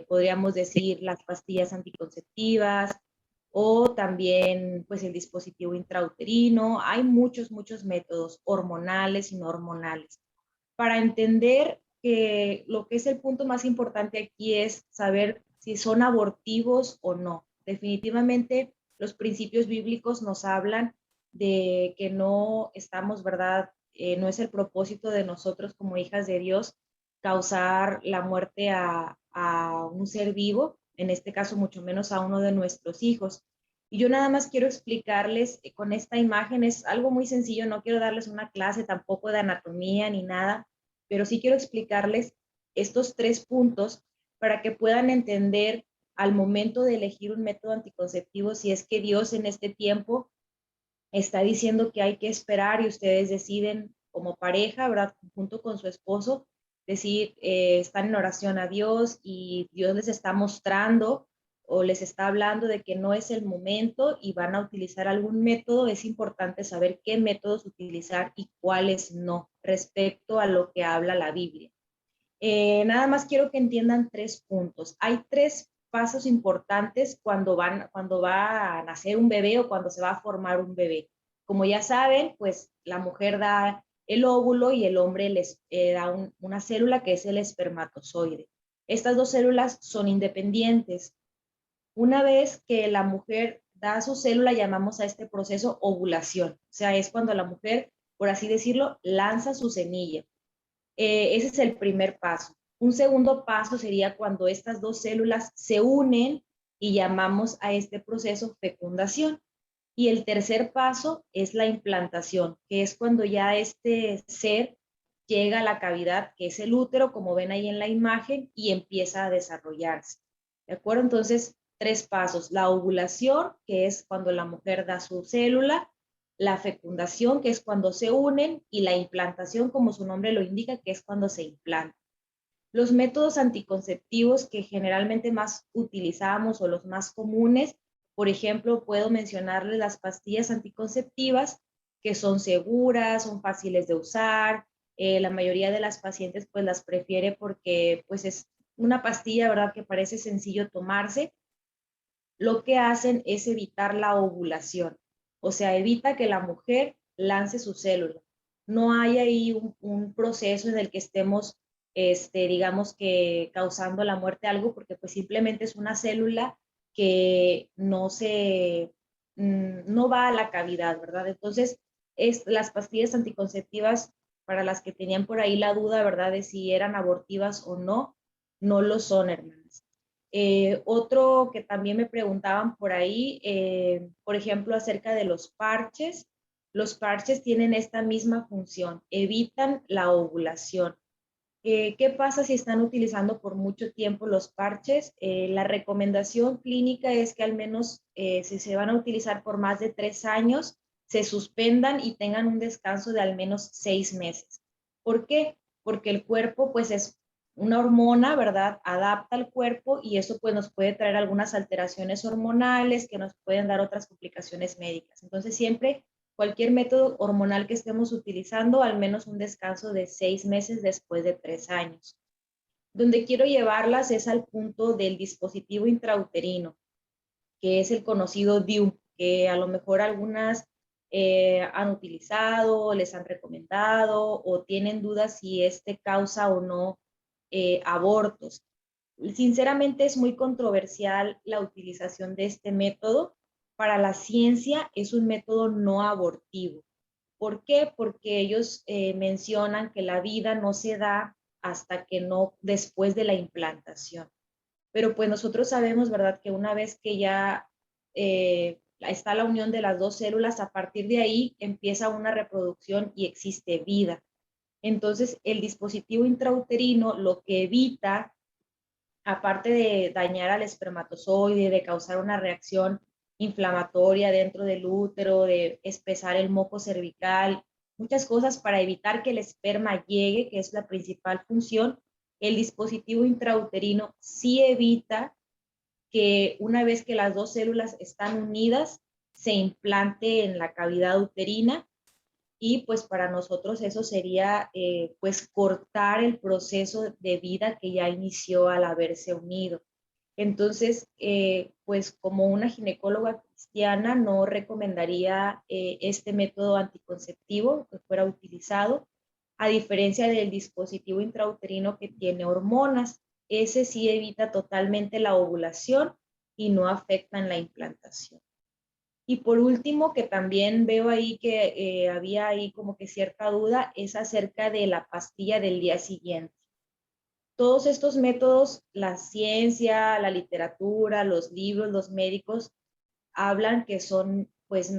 podríamos decir, las pastillas anticonceptivas o también pues el dispositivo intrauterino, hay muchos métodos hormonales y no hormonales para entender que lo que es el punto más importante aquí es saber si son abortivos o no. Definitivamente los principios bíblicos nos hablan de que no estamos, ¿verdad? No es el propósito de nosotros como hijas de Dios causar la muerte a un ser vivo, en este caso mucho menos a uno de nuestros hijos. Y yo nada más quiero explicarles con esta imagen, es algo muy sencillo, no quiero darles una clase tampoco de anatomía ni nada, pero sí quiero explicarles estos 3 puntos para que puedan entender al momento de elegir un método anticonceptivo si es que Dios en este tiempo está diciendo que hay que esperar y ustedes deciden como pareja, ¿verdad? Junto con su esposo, decir, están en oración a Dios y Dios les está mostrando o les está hablando de que no es el momento y van a utilizar algún método, es importante saber qué métodos utilizar y cuáles no, respecto a lo que habla la Biblia. Nada más quiero que entiendan 3 puntos. Hay 3 pasos importantes cuando va a nacer un bebé o cuando se va a formar un bebé. Como ya saben, pues la mujer da el óvulo y el hombre les da una célula que es el espermatozoide. Estas 2 células son independientes. Una vez que la mujer da su célula, llamamos a este proceso ovulación. O sea, es cuando la mujer, por así decirlo, lanza su semilla. Ese es el primer paso. Un segundo paso sería cuando estas 2 células se unen y llamamos a este proceso fecundación. Y el tercer paso es la implantación, que es cuando ya este ser llega a la cavidad, que es el útero, como ven ahí en la imagen, y empieza a desarrollarse. ¿De acuerdo? Entonces, 3 pasos. La ovulación, que es cuando la mujer da su célula, la fecundación, que es cuando se unen, y la implantación, como su nombre lo indica, que es cuando se implanta. Los métodos anticonceptivos que generalmente más utilizamos o los más comunes, por ejemplo, puedo mencionarles las pastillas anticonceptivas, que son seguras, son fáciles de usar. La mayoría de las pacientes pues las prefiere porque pues es una pastilla, ¿verdad?, que parece sencillo tomarse. Lo que hacen es evitar la ovulación. O sea, evita que la mujer lance su célula. No hay ahí un proceso en el que estemos, digamos que causando la muerte a algo, porque pues simplemente es una célula que no va a la cavidad, ¿verdad? Entonces, las pastillas anticonceptivas, para las que tenían por ahí la duda, ¿verdad?, de si eran abortivas o no, no lo son, hermanas. Otro que también me preguntaban por ahí, por ejemplo, acerca de los parches. Los parches tienen esta misma función, evitan la ovulación. ¿Qué pasa si están utilizando por mucho tiempo los parches? La recomendación clínica es que al menos si se van a utilizar por más de 3 años, se suspendan y tengan un descanso de al menos 6 meses. ¿Por qué? Porque el cuerpo pues es una hormona, ¿verdad? Adapta al cuerpo y eso pues nos puede traer algunas alteraciones hormonales que nos pueden dar otras complicaciones médicas. Entonces siempre cualquier método hormonal que estemos utilizando, al menos un descanso de 6 meses después de 3 años. Donde quiero llevarlas es al punto del dispositivo intrauterino, que es el conocido DIU, que a lo mejor algunas han utilizado, les han recomendado o tienen dudas si este causa o no abortos. Sinceramente es muy controversial la utilización de este método. Para la ciencia es un método no abortivo. ¿Por qué? Porque ellos mencionan que la vida no se da hasta que no, después de la implantación. Pero pues nosotros sabemos, ¿verdad? Que una vez que ya está la unión de las dos células, a partir de ahí empieza una reproducción y existe vida. Entonces, el dispositivo intrauterino lo que evita, aparte de dañar al espermatozoide, de causar una reacción inflamatoria dentro del útero, de espesar el moco cervical, muchas cosas para evitar que el esperma llegue, que es la principal función, el dispositivo intrauterino sí evita que una vez que las dos células están unidas, se implante en la cavidad uterina y pues para nosotros eso sería pues cortar el proceso de vida que ya inició al haberse unido. Entonces, pues como una ginecóloga cristiana no recomendaría este método anticonceptivo que fuera utilizado, a diferencia del dispositivo intrauterino que tiene hormonas. Ese sí evita totalmente la ovulación y no afecta en la implantación. Y por último, que también veo ahí que había ahí como que cierta duda, es acerca de la pastilla del día siguiente. Todos estos métodos, la ciencia, la literatura, los libros, los médicos, hablan que son, pues,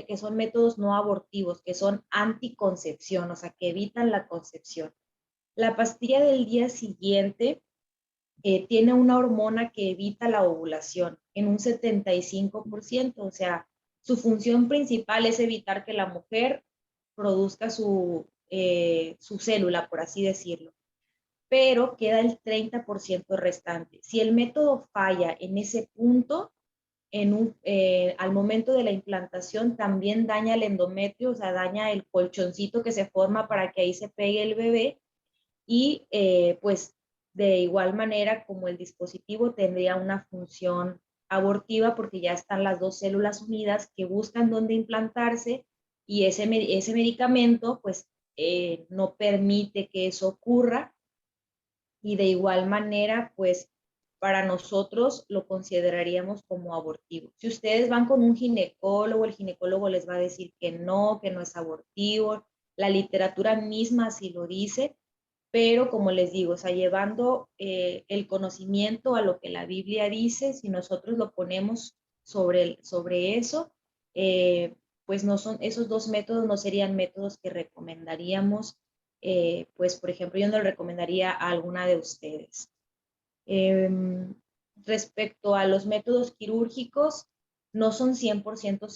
que son métodos no abortivos, que son anticoncepción, o sea, que evitan la concepción. La pastilla del día siguiente tiene una hormona que evita la ovulación en un 75%, o sea, su función principal es evitar que la mujer produzca su célula, por así decirlo, pero queda el 30% restante. Si el método falla en ese punto, al momento de la implantación también daña el endometrio, o sea, daña el colchoncito que se forma para que ahí se pegue el bebé y pues de igual manera como el dispositivo tendría una función abortiva porque ya están las dos células unidas que buscan dónde implantarse y ese medicamento pues no permite que eso ocurra y de igual manera pues para nosotros lo consideraríamos como abortivo. Si ustedes van con un ginecólogo, el ginecólogo les va a decir que no es abortivo, la literatura misma así lo dice, pero como les digo, o sea, llevando el conocimiento a lo que la Biblia dice, si nosotros lo ponemos sobre eso, pues no son, esos dos métodos no serían métodos que recomendaríamos, pues por ejemplo, yo no le recomendaría a alguna de ustedes. Respecto a los métodos quirúrgicos, no son 100%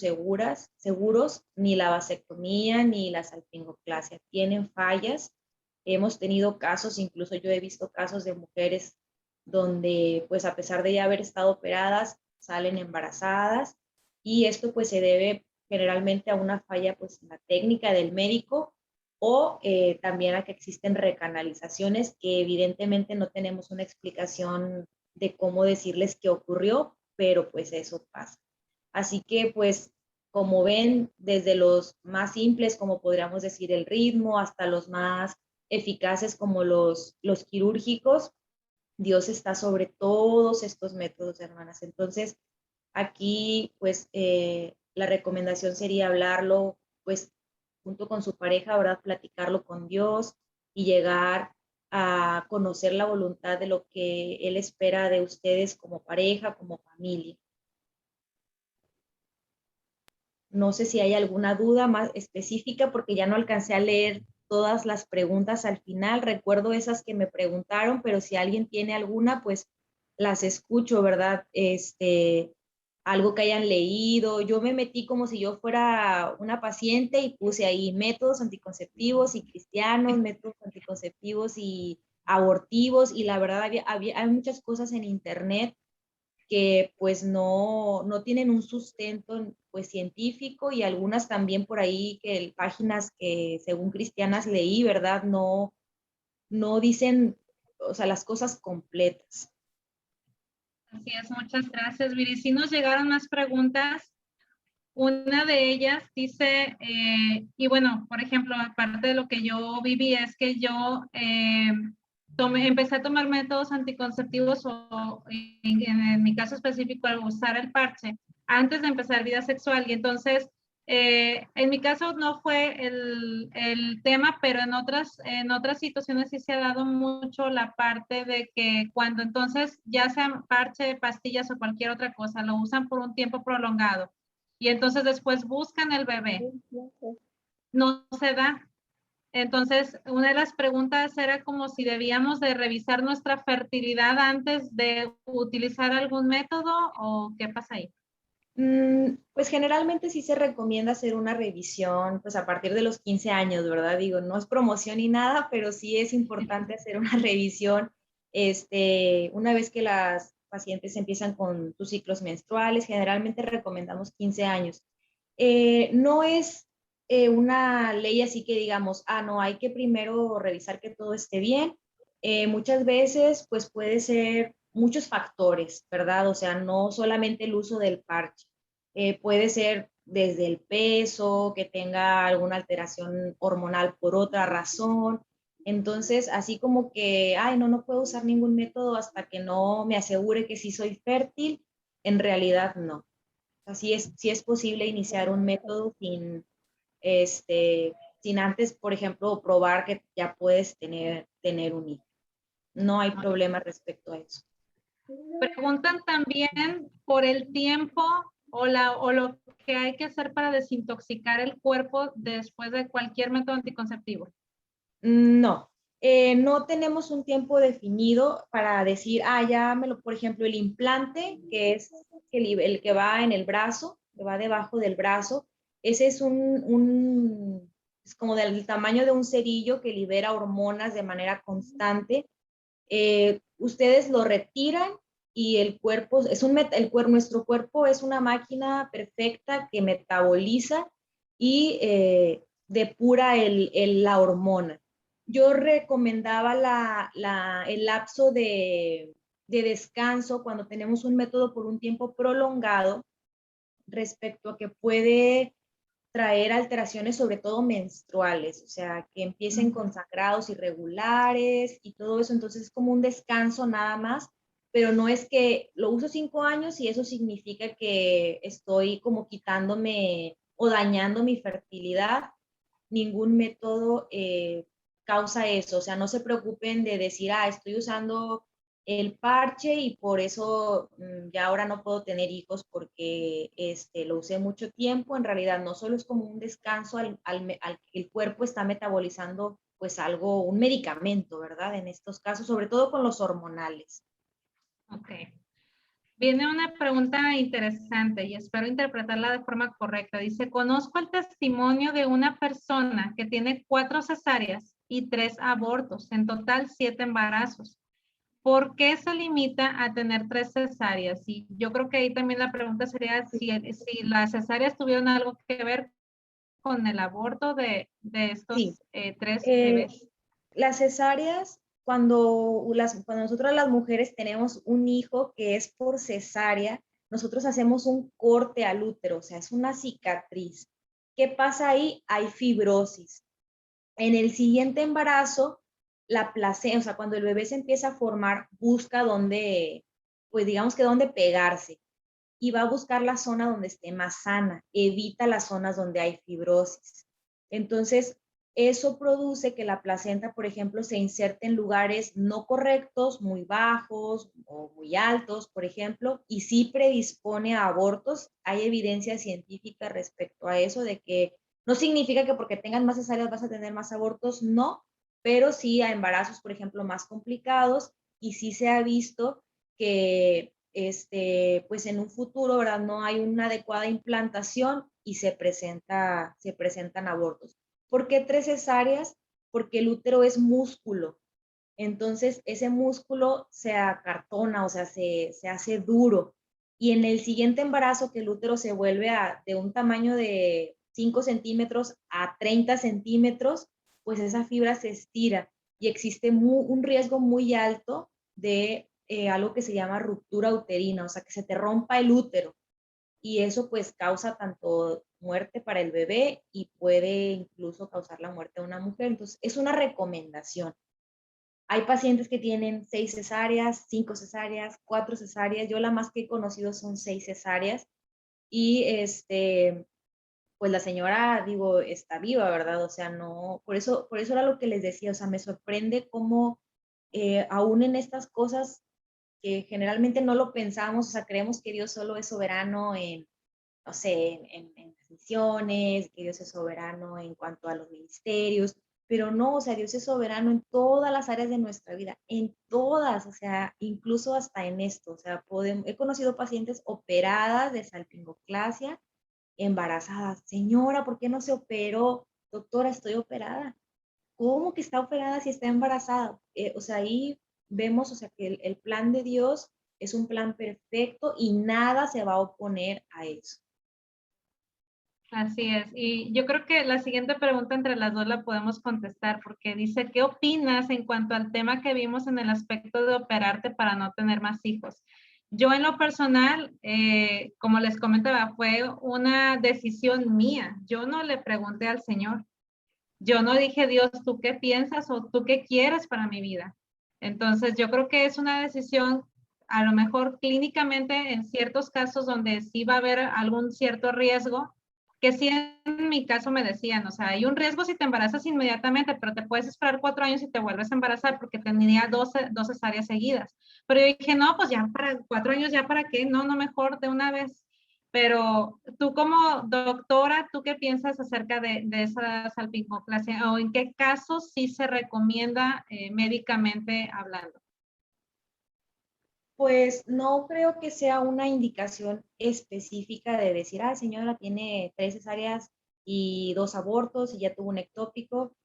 seguros, ni la vasectomía ni la salpingoclasia, tienen fallas. Hemos tenido casos, incluso yo he visto casos de mujeres donde pues a pesar de ya haber estado operadas, salen embarazadas y esto pues se debe generalmente a una falla pues en la técnica del médico o también a que existen recanalizaciones que evidentemente no tenemos una explicación de cómo decirles qué ocurrió, pero pues eso pasa. Así que pues como ven, desde los más simples como podríamos decir el ritmo hasta los más eficaces como los quirúrgicos, Dios está sobre todos estos métodos, hermanas. Entonces, aquí, pues, la recomendación sería hablarlo, pues, junto con su pareja, ¿verdad? Platicarlo con Dios y llegar a conocer la voluntad de lo que Él espera de ustedes como pareja, como familia. No sé si hay alguna duda más específica porque ya no alcancé a leer todas las preguntas al final. Recuerdo esas que me preguntaron, pero si alguien tiene alguna, pues las escucho, ¿verdad? Algo que hayan leído. Yo me metí como si yo fuera una paciente y puse ahí métodos anticonceptivos y cristianos, métodos anticonceptivos y abortivos, y la verdad hay muchas cosas en internet que pues no tienen un sustento pues científico, y algunas también por ahí que páginas que según cristianas leí, ¿verdad? No dicen, o sea, las cosas completas. Así es, muchas gracias, Viri. Sí nos llegaron más preguntas. Una de ellas dice, y bueno, por ejemplo, aparte de lo que yo viví, es que yo empecé a tomar métodos anticonceptivos o en mi caso específico, al usar el parche antes de empezar vida sexual. Y entonces, en mi caso no fue el tema, pero en otras situaciones sí se ha dado mucho la parte de que cuando entonces, ya sea parche, pastillas o cualquier otra cosa, lo usan por un tiempo prolongado y entonces después buscan el bebé, no se da. Entonces, una de las preguntas era como si debíamos de revisar nuestra fertilidad antes de utilizar algún método o qué pasa ahí. Pues generalmente sí se recomienda hacer una revisión pues a partir de los 15 años, ¿verdad? Digo, no es promoción ni nada, pero sí es importante hacer una revisión una vez que las pacientes empiezan con sus ciclos menstruales. Generalmente recomendamos 15 años. No es una ley así que digamos, no, hay que primero revisar que todo esté bien. Muchas veces pues puede ser muchos factores, ¿verdad? O sea, no solamente el uso del parche. Puede ser desde el peso, que tenga alguna alteración hormonal por otra razón. Entonces, así como que, no puedo usar ningún método hasta que no me asegure que sí soy fértil, en realidad no. Así es, sí es posible iniciar un método sin antes, por ejemplo, probar que ya puedes tener un hijo. No hay problema respecto a eso. Preguntan también por el tiempo o lo que hay que hacer para desintoxicar el cuerpo después de cualquier método anticonceptivo. No, no tenemos un tiempo definido para decir, por ejemplo, el implante, que es el que va en el brazo, que va debajo del brazo, ese es es como del tamaño de un cerillo que libera hormonas de manera constante. Ustedes lo retiran y el cuerpo, nuestro cuerpo es una máquina perfecta que metaboliza y depura la hormona. Yo recomendaba el lapso de descanso cuando tenemos un método por un tiempo prolongado, respecto a que puede traer alteraciones, sobre todo menstruales, o sea, que empiecen con sangrados irregulares y todo eso. Entonces es como un descanso nada más, pero no es que lo uso 5 años y eso significa que estoy como quitándome o dañando mi fertilidad. Ningún método causa eso, o sea, no se preocupen de decir, estoy usando el parche y por eso ya ahora no puedo tener hijos porque lo usé mucho tiempo. En realidad no solo es como un descanso al que el cuerpo está metabolizando pues un medicamento, ¿verdad? En estos casos, sobre todo con los hormonales. Ok. Viene una pregunta interesante y espero interpretarla de forma correcta. Dice, conozco el testimonio de una persona que tiene 4 cesáreas y 3 abortos, en total 7 embarazos. ¿Por qué se limita a tener 3 cesáreas? Y yo creo que ahí también la pregunta sería si las cesáreas tuvieron algo que ver con el aborto de estos Sí. 3 bebés. Las cesáreas, cuando nosotros las mujeres tenemos un hijo que es por cesárea, nosotros hacemos un corte al útero, o sea, es una cicatriz. ¿Qué pasa ahí? Hay fibrosis. En el siguiente embarazo, la placenta, o sea, cuando el bebé se empieza a formar, busca dónde, pues digamos que dónde pegarse, y va a buscar la zona donde esté más sana, evita las zonas donde hay fibrosis. Entonces, eso produce que la placenta, por ejemplo, se inserte en lugares no correctos, muy bajos o muy altos, por ejemplo, y sí predispone a abortos. Hay evidencia científica respecto a eso, de que no significa que porque tengas más cesáreas vas a tener más abortos, no, pero sí a embarazos, por ejemplo, más complicados, y sí se ha visto que pues en un futuro, ¿verdad? No hay una adecuada implantación y se presentan abortos. ¿Por qué 3 cesáreas? Porque el útero es músculo. Entonces, ese músculo se acartona, o sea, se hace duro. Y en el siguiente embarazo, que el útero se vuelve de un tamaño de 5 centímetros a 30 centímetros, pues esa fibra se estira y existe un riesgo muy alto de algo que se llama ruptura uterina, o sea, que se te rompa el útero. Y eso pues causa tanto muerte para el bebé y puede incluso causar la muerte de una mujer. Entonces, es una recomendación. Hay pacientes que tienen 6 cesáreas, 5 cesáreas, 4 cesáreas. Yo la más que he conocido son 6 cesáreas. Y pues la señora, digo, está viva, ¿verdad? O sea, no, por eso era lo que les decía, o sea, me sorprende cómo aún en estas cosas que generalmente no lo pensamos, o sea, creemos que Dios solo es soberano en, no sé, en las misiones, que Dios es soberano en cuanto a los ministerios, pero no, o sea, Dios es soberano en todas las áreas de nuestra vida, en todas, o sea, incluso hasta en esto, o sea, he conocido pacientes operadas de salpingoclasia, embarazadas. Señora, ¿por qué no se operó? Doctora, estoy operada. ¿Cómo que está operada si está embarazada? O sea, ahí vemos, o sea, que el plan de Dios es un plan perfecto y nada se va a oponer a eso. Así es. Y yo creo que la siguiente pregunta entre las dos la podemos contestar porque dice, ¿qué opinas en cuanto al tema que vimos en el aspecto de operarte para no tener más hijos? Yo en lo personal, como les comentaba, fue una decisión mía. Yo no le pregunté al Señor. Yo no dije, Dios, ¿tú qué piensas o tú qué quieres para mi vida? Entonces, yo creo que es una decisión, a lo mejor clínicamente, en ciertos casos donde sí va a haber algún cierto riesgo, que sí en mi caso me decían, o sea, hay un riesgo si te embarazas inmediatamente, pero te puedes esperar 4 años y te vuelves a embarazar porque tenía 12 cesáreas seguidas. Pero yo dije, no, pues ya para 4 años, ya para qué, no, no, mejor de una vez. Pero tú como doctora, ¿tú qué piensas acerca de esa salpingoclasia o en qué casos sí se recomienda médicamente hablando? Pues no creo que sea una indicación específica de decir, ah, señora, tiene 3 cesáreas y 2 abortos y ya tuvo un ectópico.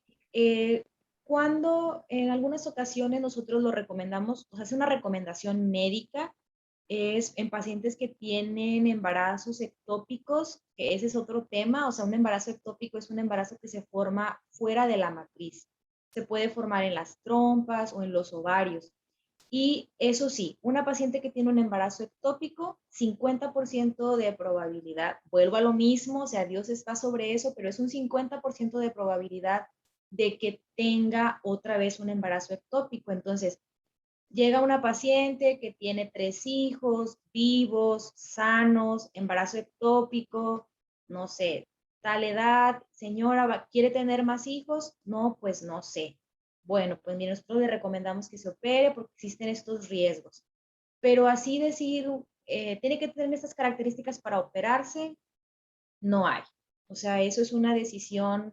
Cuando en algunas ocasiones nosotros lo recomendamos, o sea, es una recomendación médica, es en pacientes que tienen embarazos ectópicos, que ese es otro tema, o sea, un embarazo ectópico es un embarazo que se forma fuera de la matriz. Se puede formar en las trompas o en los ovarios. Y eso sí, una paciente que tiene un embarazo ectópico, 50% de probabilidad, vuelvo a lo mismo, o sea, Dios está sobre eso, pero es un 50% de probabilidad de que tenga otra vez un embarazo ectópico. Entonces, llega una paciente que tiene 3 hijos vivos, sanos, embarazo ectópico, no sé, tal edad, señora, ¿quiere tener más hijos? No, pues no sé. Bueno, pues mire, nosotros le recomendamos que se opere porque existen estos riesgos. Pero así decir, tiene que tener estas características para operarse, no hay. O sea, eso es una decisión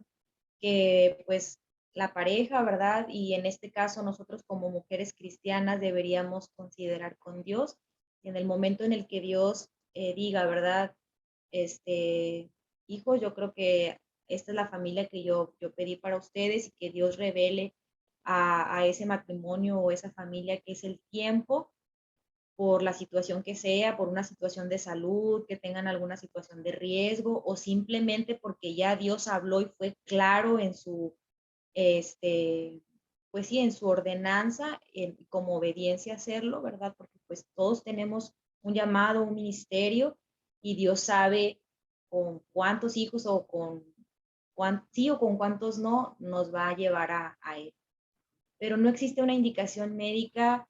que pues la pareja, ¿verdad? Y en este caso nosotros como mujeres cristianas deberíamos considerar con Dios. Y en el momento en el que Dios diga, ¿verdad? Hijo, yo creo que esta es la familia que yo pedí para ustedes y que Dios revele a ese matrimonio o esa familia que es el tiempo por la situación que sea, por una situación de salud, que tengan alguna situación de riesgo o simplemente porque ya Dios habló y fue claro en su, pues sí, en su ordenanza, como obediencia a hacerlo, ¿verdad? Porque pues todos tenemos un llamado, un ministerio y Dios sabe con cuántos hijos o con sí o con cuántos no nos va a llevar a él. Pero no existe una indicación médica,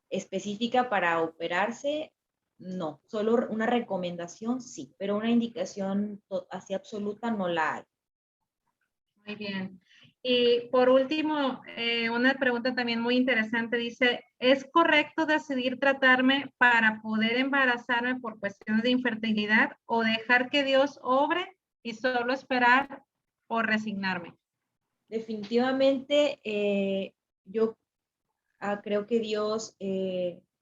específica para operarse, no, solo una recomendación sí, pero una indicación así absoluta no la hay. Muy bien. Y por último, una pregunta también muy interesante. Dice, ¿es correcto decidir tratarme para poder embarazarme por cuestiones de infertilidad o dejar que Dios obre y solo esperar o resignarme? Definitivamente, yo creo que Dios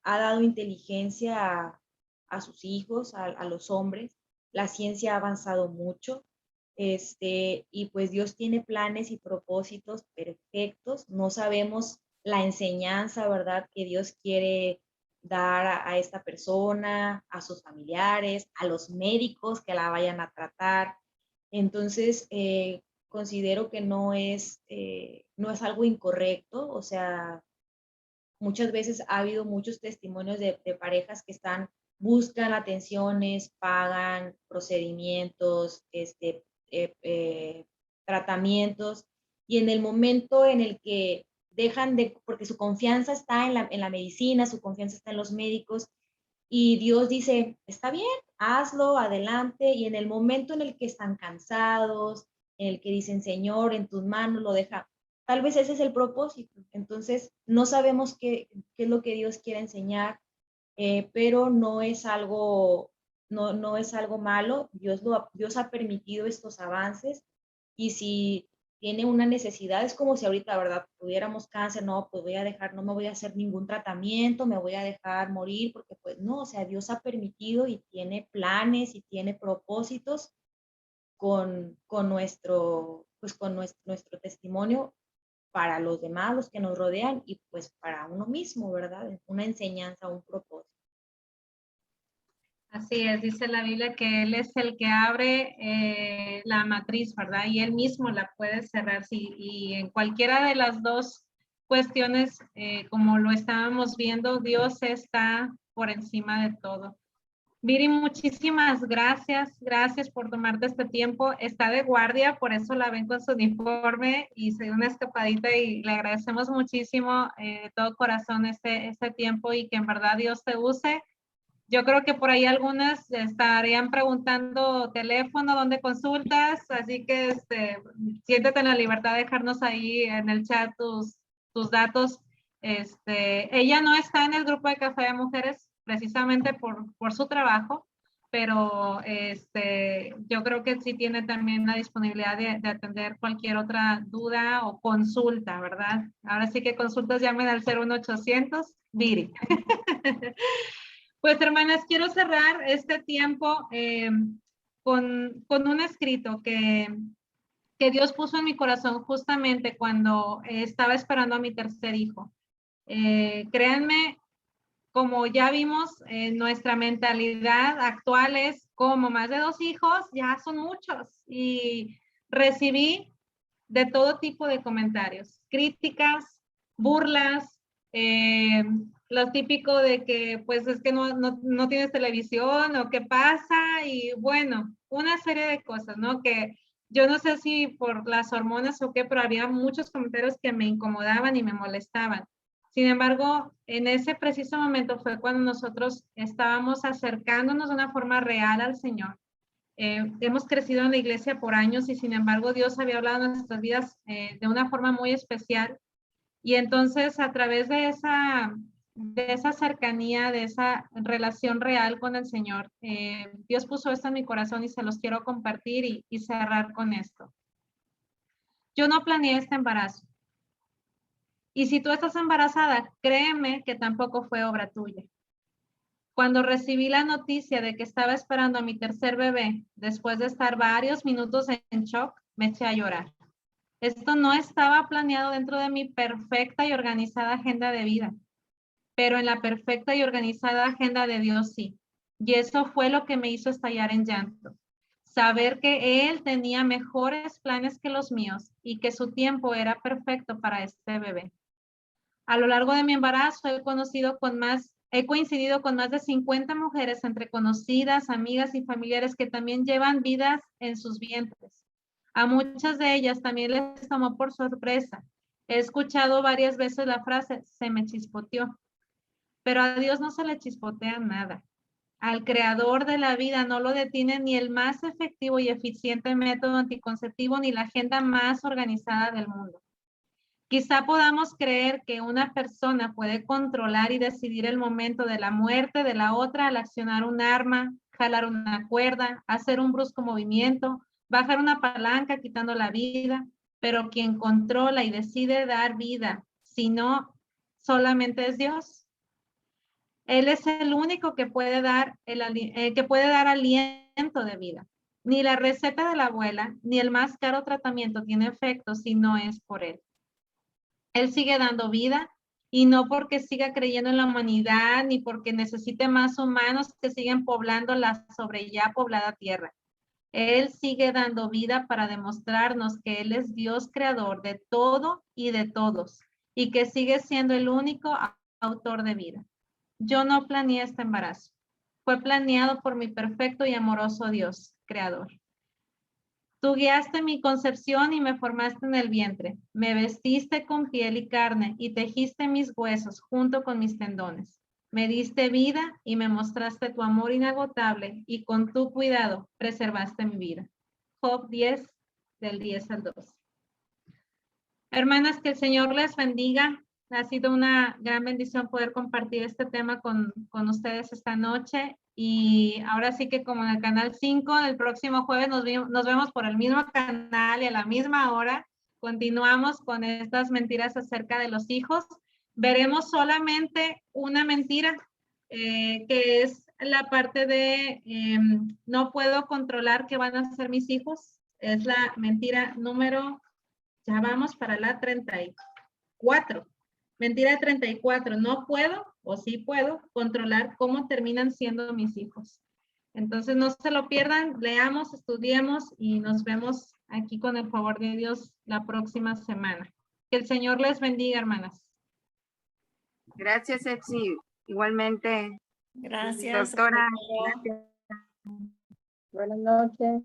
ha dado inteligencia a sus hijos, a los hombres. La ciencia ha avanzado mucho. Y pues Dios tiene planes y propósitos perfectos. No sabemos la enseñanza, ¿verdad?, que Dios quiere dar a esta persona, a sus familiares, a los médicos que la vayan a tratar. Entonces, considero que no es algo incorrecto. O sea, muchas veces ha habido muchos testimonios de parejas que buscan atenciones, pagan procedimientos, tratamientos, y en el momento en el que dejan porque su confianza está en la medicina, su confianza está en los médicos, y Dios dice, está bien, hazlo, adelante, y en el momento en el que están cansados, en el que dicen, Señor, en tus manos lo deja, tal vez ese es el propósito. Entonces, no sabemos qué es lo que Dios quiere enseñar, pero no es algo malo. Dios ha permitido estos avances, y si tiene una necesidad, es como si ahorita, ¿verdad?, tuviéramos cáncer, no, pues no me voy a hacer ningún tratamiento, me voy a dejar morir, porque pues no, o sea, Dios ha permitido y tiene planes y tiene propósitos con nuestro testimonio para los demás, los que nos rodean, y pues para uno mismo, ¿verdad? Una enseñanza, un propósito. Así es, dice la Biblia que Él es el que abre la matriz, ¿verdad? Y Él mismo la puede cerrar. Sí, y en cualquiera de las dos cuestiones, como lo estábamos viendo, Dios está por encima de todo. Viri, muchísimas gracias. Gracias por tomarte este tiempo. Está de guardia, por eso la ven con su uniforme y se dio una escapadita, y le agradecemos muchísimo de todo corazón este tiempo, y que en verdad Dios te use. Yo creo que por ahí algunas estarían preguntando teléfono, ¿dónde consultas? Así que siéntete en la libertad de dejarnos ahí en el chat tus datos. Ella no está en el grupo de Café de Mujeres precisamente por su trabajo, pero yo creo que sí tiene también la disponibilidad de atender cualquier otra duda o consulta, ¿verdad? Ahora sí que consultas, llamen al 01800 Viri. Pues, hermanas, quiero cerrar este tiempo con un escrito que Dios puso en mi corazón justamente cuando estaba esperando a mi tercer hijo. Créanme, como ya vimos, nuestra mentalidad actual es como más de 2 hijos, ya son muchos. Y recibí de todo tipo de comentarios, críticas, burlas, lo típico de que pues es que no tienes televisión o qué pasa, y bueno, una serie de cosas, ¿no? Que yo no sé si por las hormonas o qué, pero había muchos comentarios que me incomodaban y me molestaban. Sin embargo, en ese preciso momento fue cuando nosotros estábamos acercándonos de una forma real al Señor. Hemos crecido en la iglesia por años, y sin embargo Dios había hablado en nuestras vidas de una forma muy especial. Y entonces, a través de esa cercanía, de esa relación real con el Señor, Dios puso esto en mi corazón y se los quiero compartir y cerrar con esto. Yo no planeé este embarazo. Y si tú estás embarazada, créeme que tampoco fue obra tuya. Cuando recibí la noticia de que estaba esperando a mi tercer bebé, después de estar varios minutos en shock, me eché a llorar. Esto no estaba planeado dentro de mi perfecta y organizada agenda de vida, pero en la perfecta y organizada agenda de Dios sí. Y eso fue lo que me hizo estallar en llanto. Saber que Él tenía mejores planes que los míos y que su tiempo era perfecto para este bebé. A lo largo de mi embarazo he coincidido con más de 50 mujeres, entre conocidas, amigas y familiares, que también llevan vidas en sus vientres. A muchas de ellas también les tomó por sorpresa. He escuchado varias veces la frase, se me chispoteó. Pero a Dios no se le chispotea nada. al creador de la vida no lo detiene ni el más efectivo y eficiente método anticonceptivo ni la agenda más organizada del mundo. Quizá podamos creer que una persona puede controlar y decidir el momento de la muerte de la otra al accionar un arma, jalar una cuerda, hacer un brusco movimiento, bajar una palanca quitando la vida, pero quien controla y decide dar vida, si no, solamente es Dios. Él es el único que puede dar aliento de vida. Ni la receta de la abuela, ni el más caro tratamiento tiene efecto si no es por Él. Él sigue dando vida y no porque siga creyendo en la humanidad ni porque necesite más humanos que siguen poblando la sobre ya poblada tierra. Él sigue dando vida para demostrarnos que Él es Dios creador de todo y de todos y que sigue siendo el único autor de vida. Yo no planeé este embarazo. Fue planeado por mi perfecto y amoroso Dios creador. Tú guiaste mi concepción y me formaste en el vientre. Me vestiste con piel y carne y tejiste mis huesos junto con mis tendones. Me diste vida y me mostraste tu amor inagotable y con tu cuidado preservaste mi vida. Job 10, del 10 al 12. Hermanas, que el Señor les bendiga. Ha sido una gran bendición poder compartir este tema con ustedes esta noche. Y ahora sí que como en el canal 5, el próximo jueves nos vemos por el mismo canal y a la misma hora. Continuamos con estas mentiras acerca de los hijos. Veremos solamente una mentira, que es la parte de no puedo controlar qué van a hacer mis hijos. Es la mentira número, ya vamos para la 34. Mentira 34, no puedo o sí puedo controlar cómo terminan siendo mis hijos. Entonces no se lo pierdan, leamos, estudiemos y nos vemos aquí con el favor de Dios la próxima semana. Que el Señor les bendiga, hermanas. Gracias, Epsi. Igualmente, Gracias. doctora. hasta luego. Gracias. Buenas noches.